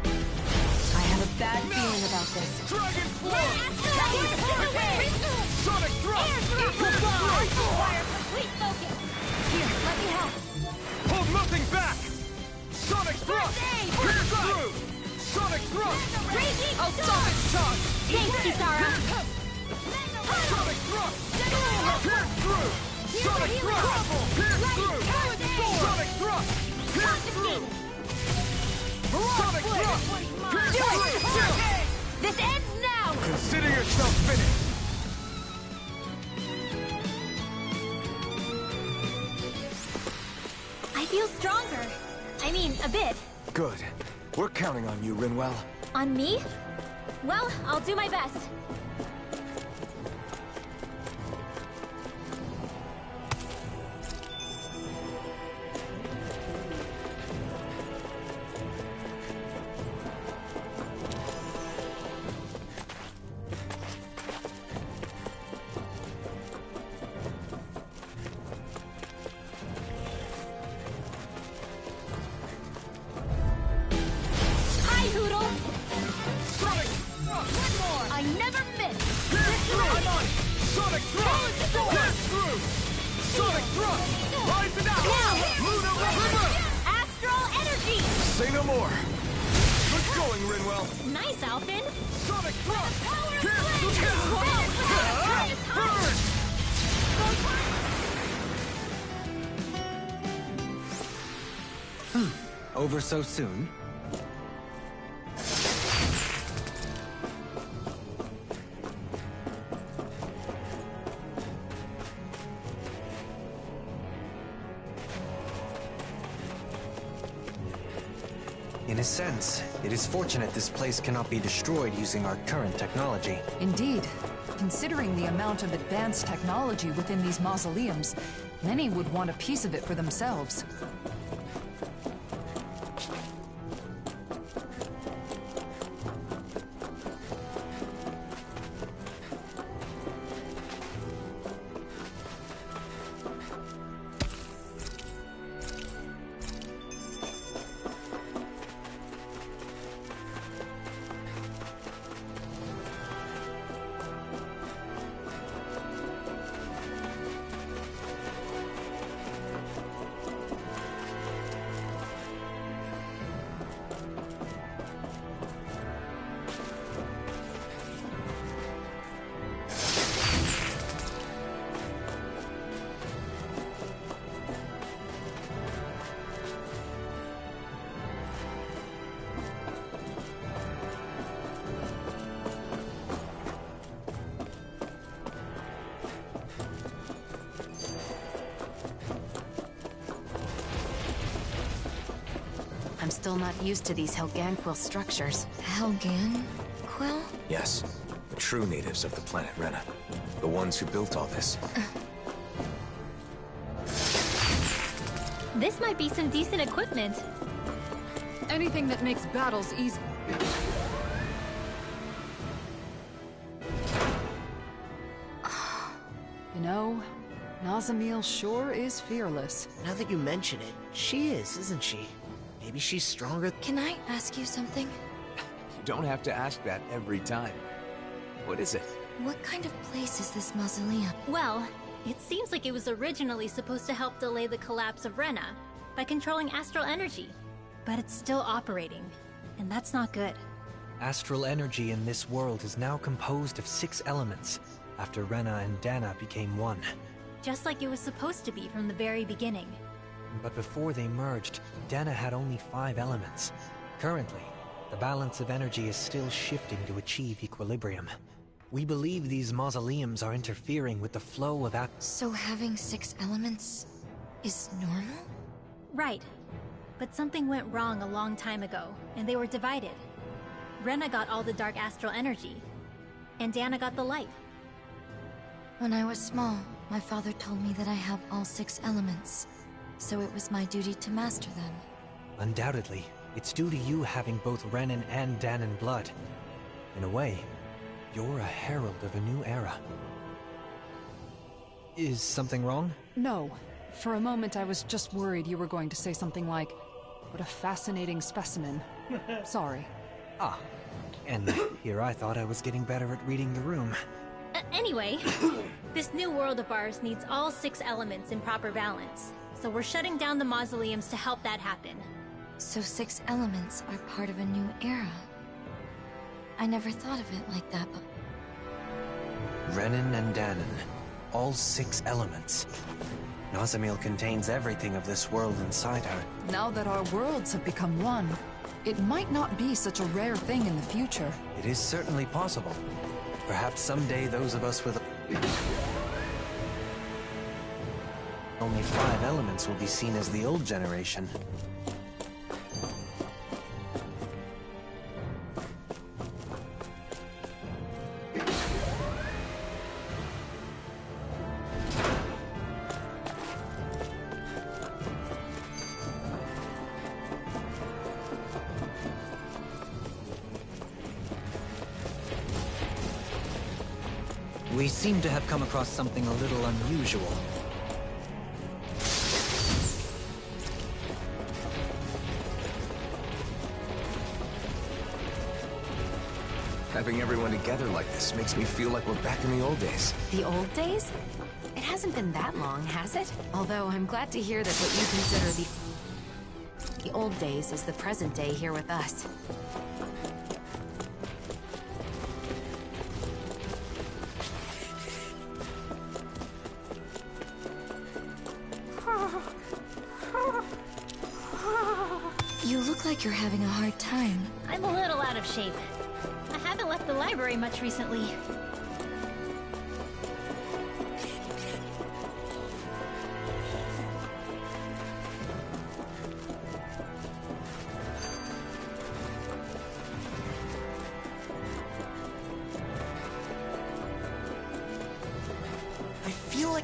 I have a bad feeling about this. Dragon Form! Sonic Thrust! Require complete focus! Here, let me help. Hold nothing back! Sonic Thrust! Pierce through! Sonic Thrust! Raging Sonic Shot! Thanks, Kisara! Sonic Thrust! Pierce through! Sonic Thrust! Pierce through! Sonic Thrust! Pierce through! Sonic Thrust! Pierce through! This ends now! Consider yourself finished! I feel stronger. I mean, a bit. Good. We're counting on you, Rinwell. On me? Well, I'll do my best. Say no more! Good going, Rinwell! Nice, Alphen! Sonic Thrust! Over so soon? In a sense, it is fortunate this place cannot be destroyed using our current technology. Indeed. Considering the amount of advanced technology within these mausoleums, many would want a piece of it for themselves. I'm still not used to these Helganquil structures. Helganquil? Yes, the true natives of the planet Rena. The ones who built all this. This might be some decent equipment. Anything that makes battles easy. You know, Nazamiel sure is fearless. Now that you mention it, she is, isn't she? Maybe she's stronger. Can I ask you something? You don't have to ask that every time. What is it? What kind of place is this mausoleum? Well, it seems like it was originally supposed to help delay the collapse of Rena by controlling astral energy. But it's still operating, and that's not good. Astral energy in this world is now composed of 6 elements, after Rena and Dana became one. Just like it was supposed to be from the very beginning. But before they merged, Dana had only 5 elements. Currently, the balance of energy is still shifting to achieve equilibrium. We believe these mausoleums are interfering with the flow of So having 6 elements is normal? Right. But something went wrong a long time ago, and they were divided. Rena got all the dark astral energy, and Dana got the light. When I was small, my father told me that I have all 6 elements. So it was my duty to master them. Undoubtedly, it's due to you having both Renan and Danan blood. In a way, you're a herald of a new era. Is something wrong? No. For a moment I was just worried you were going to say something like, "What a fascinating specimen." Sorry. Ah, and here I thought I was getting better at reading the room. Anyway, this new world of ours needs all 6 elements in proper balance. So we're shutting down the mausoleums to help that happen. So 6 elements are part of a new era. I never thought of it like that, but... Renan and Danan, all 6 elements. Nazamiel contains everything of this world inside her. Now that our worlds have become one, it might not be such a rare thing in the future. It is certainly possible. Perhaps someday those of us with only 5 elements will be seen as the old generation. We seem to have come across something a little unusual. Having everyone together like this makes me feel like we're back in the old days. The old days? It hasn't been that long, has it? Although I'm glad to hear that what you consider the old days is the present day here with us. You look like you're having a hard time. I'm a little out of shape. I haven't left the library much recently.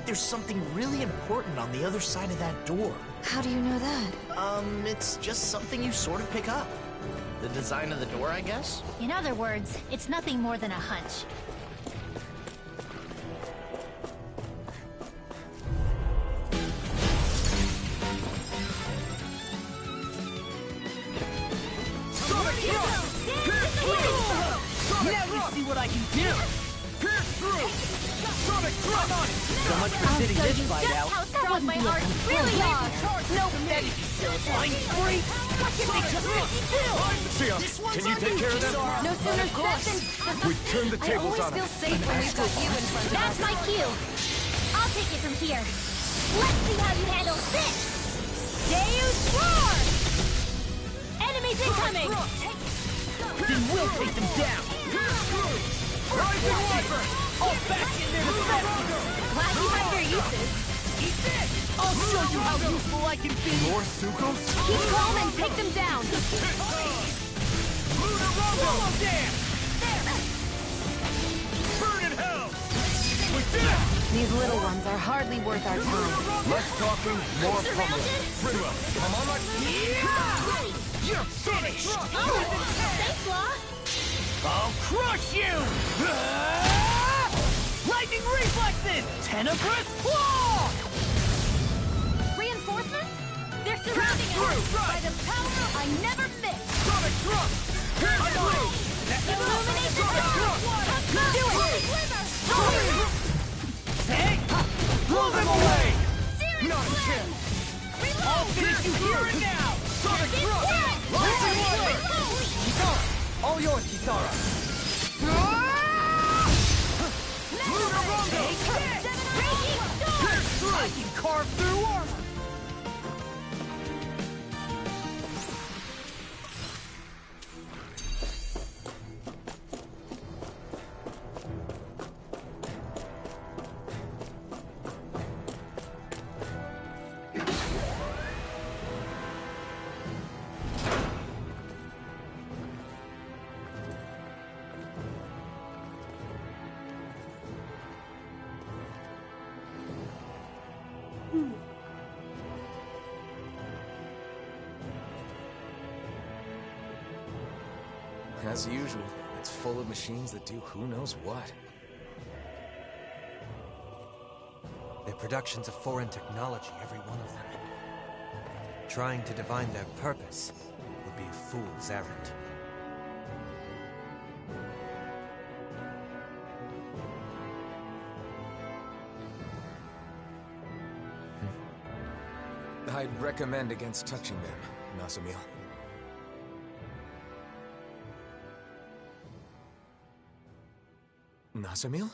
like there's something really important on the other side of that door. How do you know that? It's just something you sort of pick up. The design of the door, I guess? In other words, it's nothing more than a hunch. Now you see what I can do! Pierce through! Sonic thrust on it! So much for sitting this fight out. How strong my heart really are! No, that flying free! Sia, can you take care of them? No sooner said than... We turned the tables on I always feel them. safe when we've got you in front of That's us. my cue! I'll take it from here! Let's see how you handle this! Deus Roar! Enemies incoming! Then we'll take them down! Rising Wyvern! All back in their defense! Glad you have your uses. Eat this! I'll show you how useful I can be! More Sukos? Keep calm and take them down. Lunar Rumble! Dance! Burn in hell! With this! These little ones are hardly worth our time. Less talking, more pummeling. Bridwell, come on, let's... You're finished! Thanks, Law. I'll crush you! Lightning reflexes! Tenebrous claw! Reinforcements? They're surrounding us! By the power I never miss! Sonic thrust! Pierce through! Illuminate the Sonic dark! thrust! Do it! Hey! Blow them away! Searing Not a flame! chance! I'll finish you here and now! Sonic thrust! Rising Wyvern! Kitara! All yours, Kitara! Lunar Rumble! Pierce through! I can carve through armor! As usual, it's full of machines that do who knows what. They're productions of foreign technology, every one of them. Trying to divine their purpose would be a fool's errand. I'd recommend against touching them, Nazamil. Nazamil?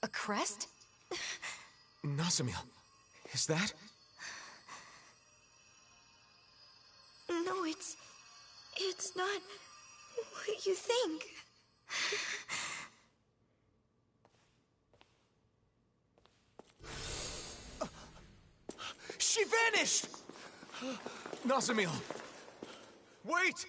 A crest? Nazamil, is that? No, it's not what you think. She vanished! Nazamil! Wait!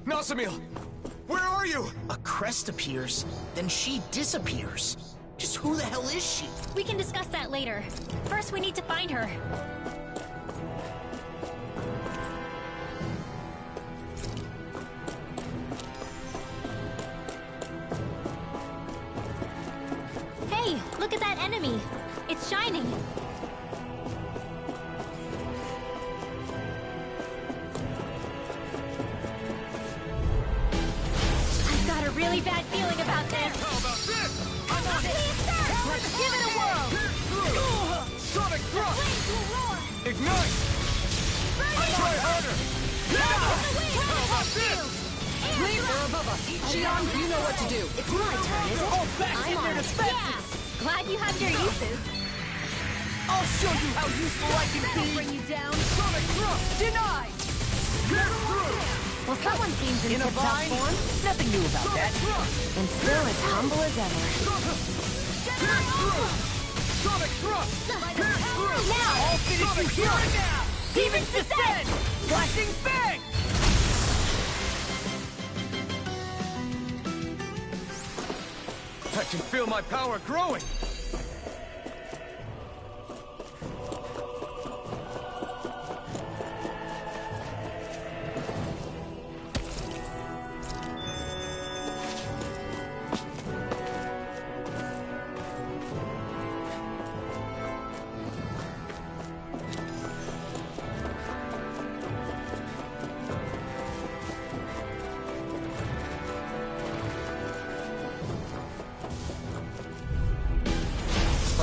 Nazamil! Where are you? A crest appears, then she disappears. Just who the hell is she? We can discuss that later. First, we need to find her. Hey, look at that enemy. It's shining. I've got a really bad feeling about this. How about this? I'm not Let's give it a whirl. Sonic thrust! Ignite! Try harder! How about this? Leave her above us. Xion, you know what to do. It's my turn, is it? All back in I'm their on. defenses! Yeah. Glad you have your uses. I'll show you how useful I can That'll be! bring you down. Sonic thrust! Denied! Pierce through! Well, someone seems in tip-top form. Nothing new about that. And still as humble as ever. Sonic thrust! Pierce through! Now! I'll finish you here and now! Demon's Descent! Flashing Bang! I can feel my power growing!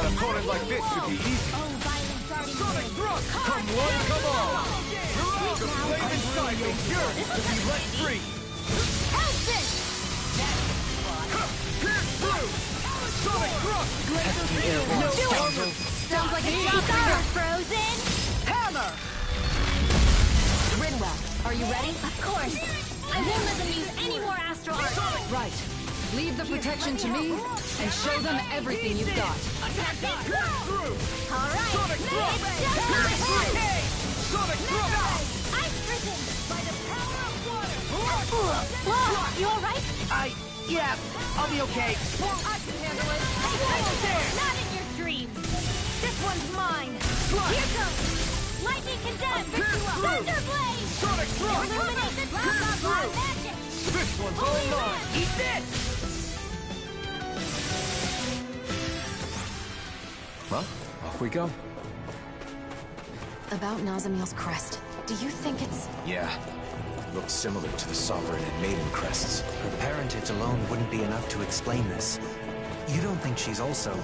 An opponent like this should be easy. Sonic thrust! Come one, come all! The flame inside me yearns to be let free! Pierce through! Sonic thrust! Sounds like a job frozen! Hammer! Ridwell, are you ready? Of course! I won't let them use any more astral art! Right. Leave the protection to me, and show them everything you've got. Alright! Sonic thrust! Sonic thrust! Ice prison! By the power of water! Whoa! You alright? Yeah, I'll be okay. I can handle it! Not in your dreams! This one's mine! Here comes! Lightning condemned! Thunderblade! Sonic thrust! Illuminate the magic! This one's all mine! Eat this! Well, off we go. About Nazamiel's crest, do you think it's... Yeah. Looks similar to the Sovereign and Maiden crests. Her parentage alone wouldn't be enough to explain this. You don't think she's also...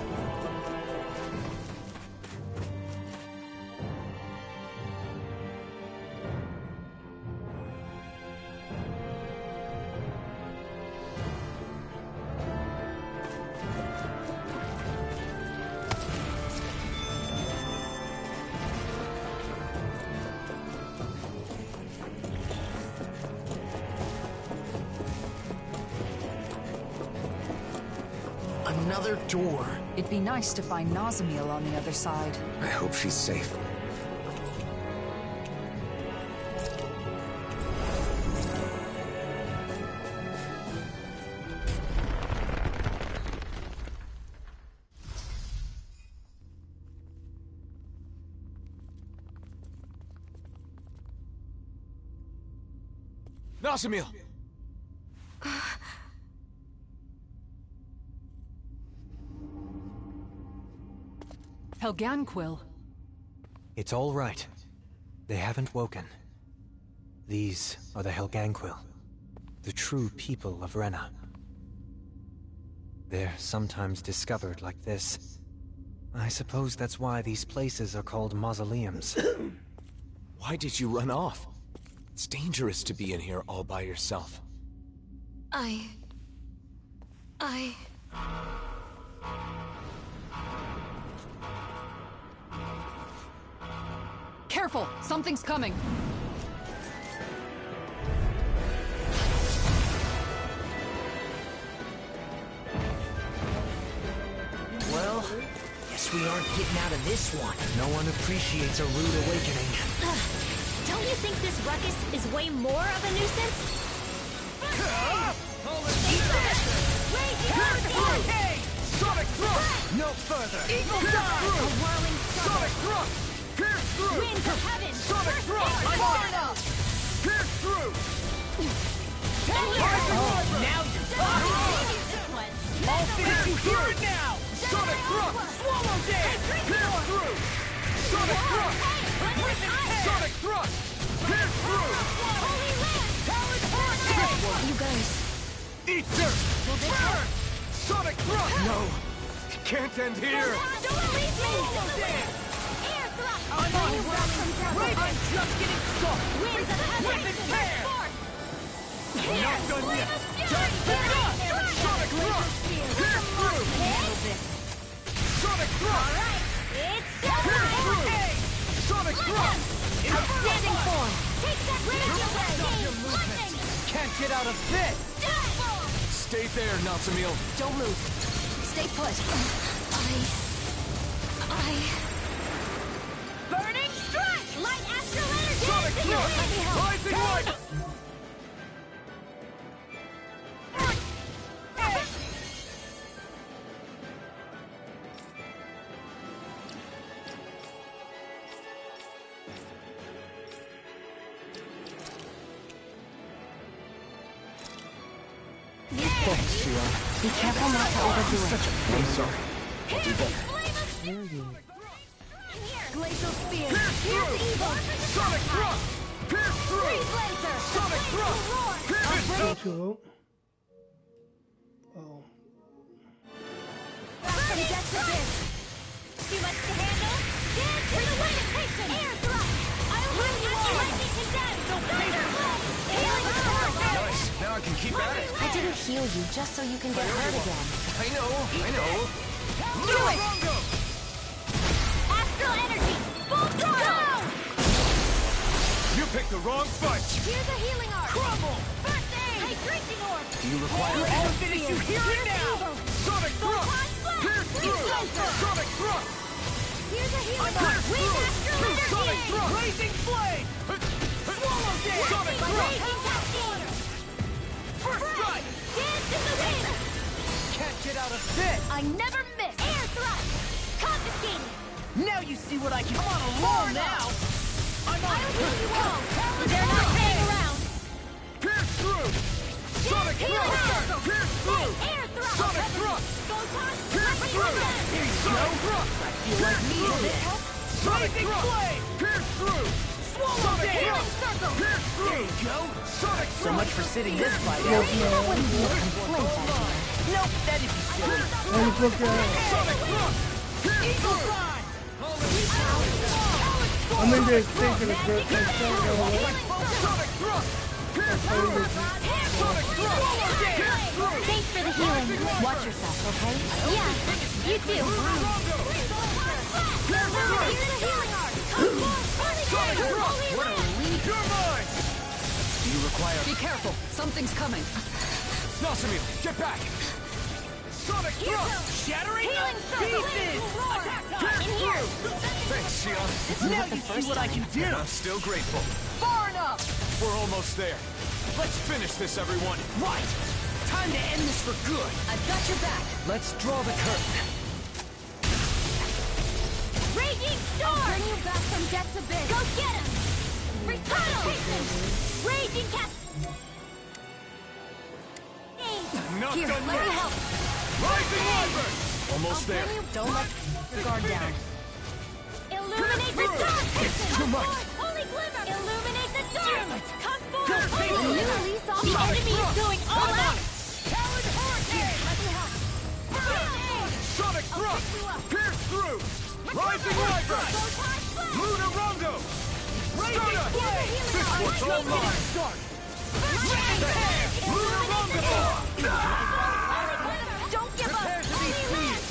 Another door. It'd be nice to find Nazamiel on the other side. I hope she's safe. Nazamiel! Helganquil. It's all right. They haven't woken. These are the Helganquil, the true people of Rena. They're sometimes discovered like this. I suppose that's why these places are called mausoleums. Why did you run off? It's dangerous to be in here all by yourself. Careful! Something's coming! Well, guess we aren't getting out of this one. No one appreciates a rude awakening. Don't you think this ruckus is way more of a nuisance? Sonic thrust! No further! Eagle dive! A whirling Sonic thrust! Pierce through! winds of heaven! Sonic thrust! Far enough! Pierce through! Now I'll finish you here and now! Sonic thrust! Swallow dance! Pierce through! Sonic thrust! Sonic thrust! Pierce through! Talon hurricane! You guys... Eat dirt! Burn! Sonic thrust! No! It can't end here! don't leave me! Air thrust! I'm just getting started! Winds of heaven! Weapon tear! Here! Not done yet! Just Turn up! Sonic thrust! Pierce through! Sonic thrust! Alright! It's Pierce showtime! through! Sonic thrust! Outstanding form! Take that winds away! Lightning! Can't get out of this! Stay there, Natsumiel. Don't move. Stay put. Burning strike! Light astral energy! Sonic to thrust! your hand! Rising light! Thanks, Shion. Be careful not to overdo it. I'm sorry. I'll do better. Glacial spear! Pierce through! Sonic thrust! Pierce through! Laser! Sonic thrust! Pierce through! True. Oh. From death to this! Too much to handle? Dance to the limitation! Air thrust! I'll bring you all! Lightning condemned! Thunder blast! Healing sword! Nice. Now I can keep at it. I didn't heal you just so you can get hurt again. I know. Do it! Astral energy! Full throttle! You picked the wrong fight. Here's a healing arc! Crumble! First aid! Hydration orb! Do you require I'll finish you here and now! Sonic thrust! Pierce through! Sonic thrust! Here's a healing Pierce arc! With through! astral energy! Sonic thrust! Blazing flame! Swallow dance! Sonic thrust! Raging cascade! First strike! Dance in the wind! Can't get out of this! I never miss! Air thrust! Confiscated! Now you see what I can... I'm on a roll now! I'm on... I'll heal you all! They're not hanging around! Pierce through! Sonic thrust! Pierce through! Air thrust! Sonic thrust! Photon! Pierce through! Sonic thrust! Pierce through! Sonic thrust! Pierce through! Sonic thrust! Pierce through! There you go! Sonic thrust! So much for sitting this fight out. Nope, that'd be silly. Sonic thrust! Pierce through! I'm in there thinking of this. Sonic thrust! Pierce through! Sonic thrust! Pierce through! Thanks for the healing. Watch yourself, okay? Yeah, you too. Pierce through! Here's a healing arc! Sonic thrust! What a relief! You're mine! Do you require... Be careful, something's coming. Natsumiel, get back! Sonic thrust! Shattering Healing circle! pieces! Attack Pierce in here! Thanks, Shion. Now you see what I can do! I'm still grateful. Far enough! We're almost there. Let's finish this, everyone. Right! Time to end this for good! I've got your back. Let's draw the curtain. Raging storm! I'll bring you back from death's abyss! Go get him! Resuscitation! Raging cast... Not Here, done let me yet. help. Rising Wyvern! Almost there. Don't let your guard down. Illuminate the dark! It's too much. Holy glimmer! Illuminate the dark! Come forward! Pierce The new release off the enemy is going all out! Talon Hurricane! Let me help! Sonic thrust! Pierce through! Rising Wyvern! Lunar Rondo! Stardust! This one's all mine! Lunar Rondo! Don't give up! Prepare to be Holy seized!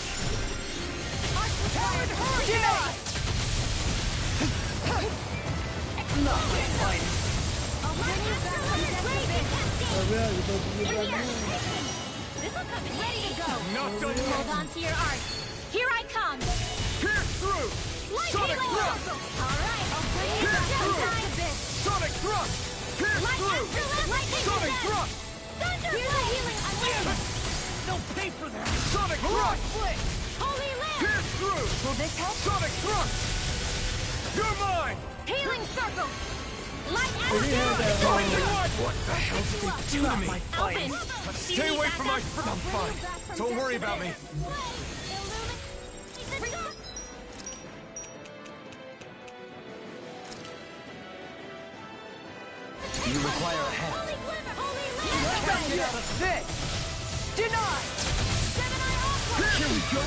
Talon Hurricane! Nothing fighting! I'll bring you back from death's abyss! In here! This'll come in ready to go! Not done yet. Hold on to your art! Here I come! Pierce through! Light Sonic healing thrust! circle! Alright, I'll bring you Pierce back from through! death's abyss! Sonic thrust! Pierce Light through! astral lightning Sonic condemned! thrust! Thunder blade! Healing unleashed! Don't pay for that! Sonic thrust! Holy land! Pierce through! Will this help? Sonic thrust! You're mine! Healing circle! Light What the hell did they do to me? Open! Stay away from my... I'm fine. Don't worry about me. Do you require a hand? Holy glimmer! Holy Can't land! get out of this! Denied! Gemini Aqua! Here we go!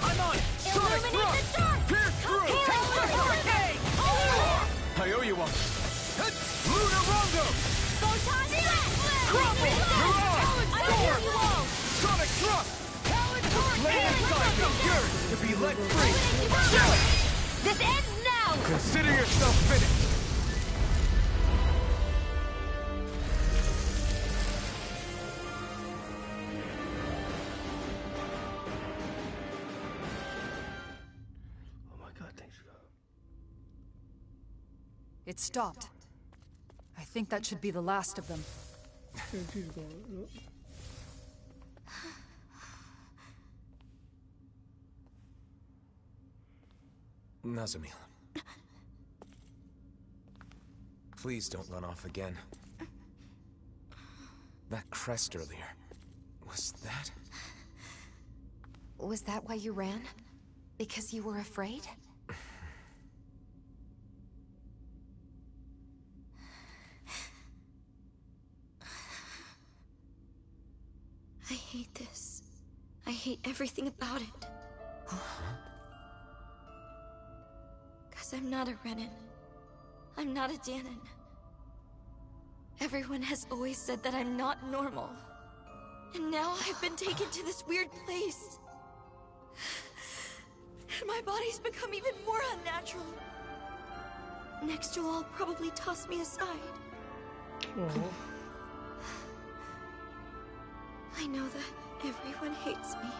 I'm on it! Sonic Illuminate thrust! the dark! Pierce through! Healing Hurricane! Holy land! I owe you one. Lunar Rondo! Photon blast! Crumble! Mirage! I heal you all! Sonic thrust! Talon Hurricane! Yours to be let free. This ends now! Consider yourself finished. It stopped. I think that should be the last of them. Nazamil. Please don't run off again. That crest earlier, was that? Was that why you ran? Because you were afraid? I hate this. I hate everything about it. Because I'm not a Renan. I'm not a Dahnan. Everyone has always said that I'm not normal. And now I've been taken to this weird place. And my body's become even more unnatural. Next you'll all probably toss me aside. I know that everyone hates me.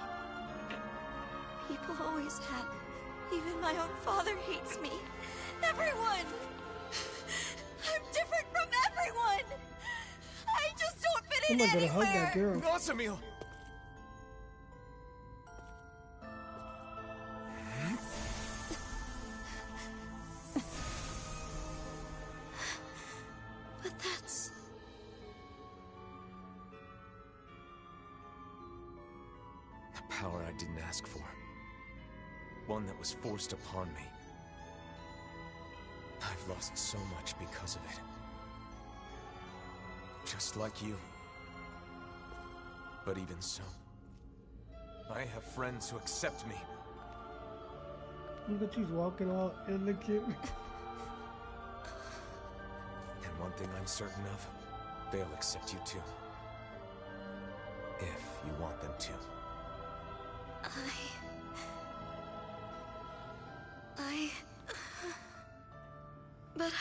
People always have. Even my own father hates me. Everyone! I'm different from everyone! I just don't fit in anywhere! Hug that girl. Nazamil! But that's... A power I didn't ask for. One that was forced upon me. I've lost so much because of it. Just like you. But even so, I have friends who accept me. Look at she's walking all elegant. And one thing I'm certain of, they'll accept you too. If you want them to. But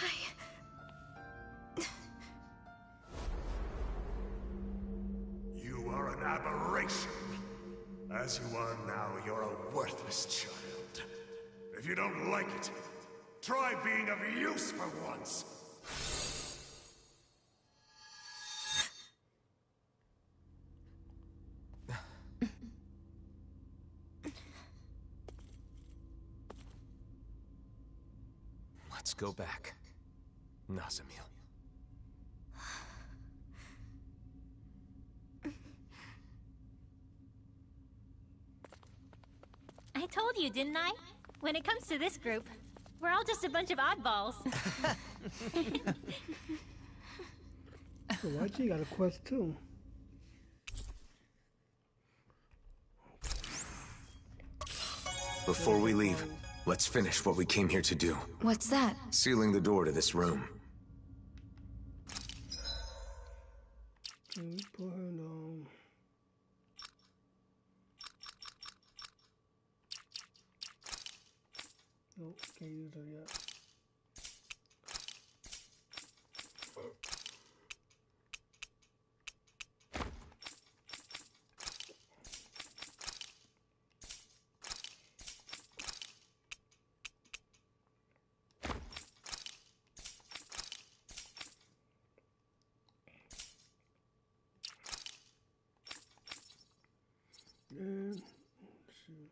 You are an aberration. As you are now, you're a worthless child. If you don't like it, try being of use for once. Let's go back. Nazamil. I told you, didn't I? When it comes to this group, we're all just a bunch of oddballs. So why she got a quest too? Before we leave, let's finish what we came here to do. what's that? Sealing the door to this room. Can we put her down? Nope, can't use her yet. And let's see.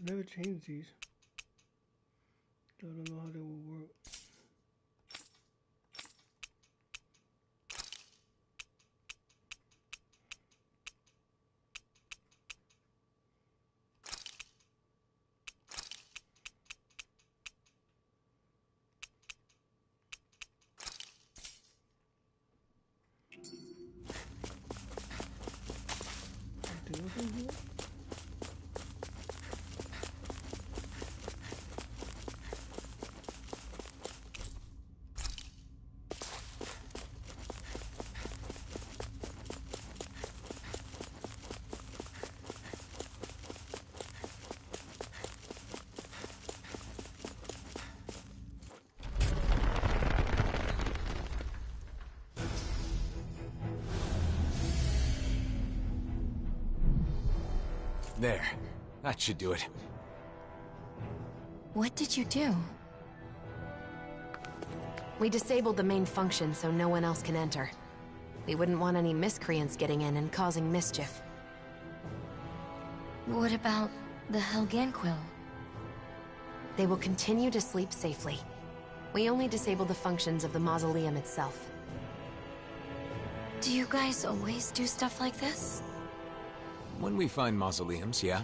Never changed these. I don't know how they will work. There. That should do it. What did you do? We disabled the main function so no one else can enter. We wouldn't want any miscreants getting in and causing mischief. What about the Helganquil? They will continue to sleep safely. We only disable the functions of the mausoleum itself. Do you guys always do stuff like this? When we find mausoleums, yeah.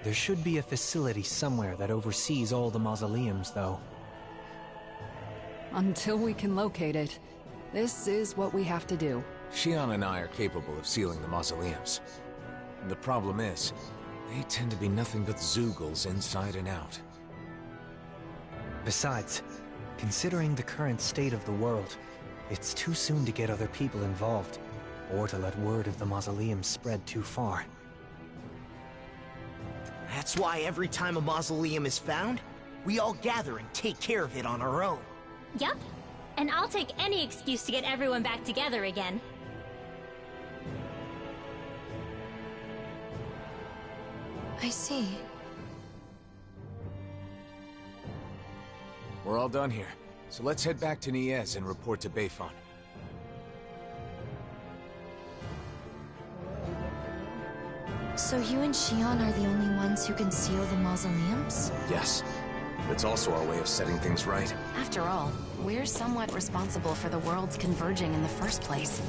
There should be a facility somewhere that oversees all the mausoleums, though. Until we can locate it, this is what we have to do. Shion and I are capable of sealing the mausoleums. And the problem is, they tend to be nothing but Zeugles inside and out. Besides, considering the current state of the world, it's too soon to get other people involved, or to let word of the mausoleum spread too far. That's why every time a mausoleum is found, we all gather and take care of it on our own. Yup. And I'll take any excuse to get everyone back together again. I see. We're all done here, so let's head back to Niez and report to Beifong. So you and Shion are the only ones who can seal the mausoleums? Yes. It's also our way of setting things right. After all, we're somewhat responsible for the worlds converging in the first place.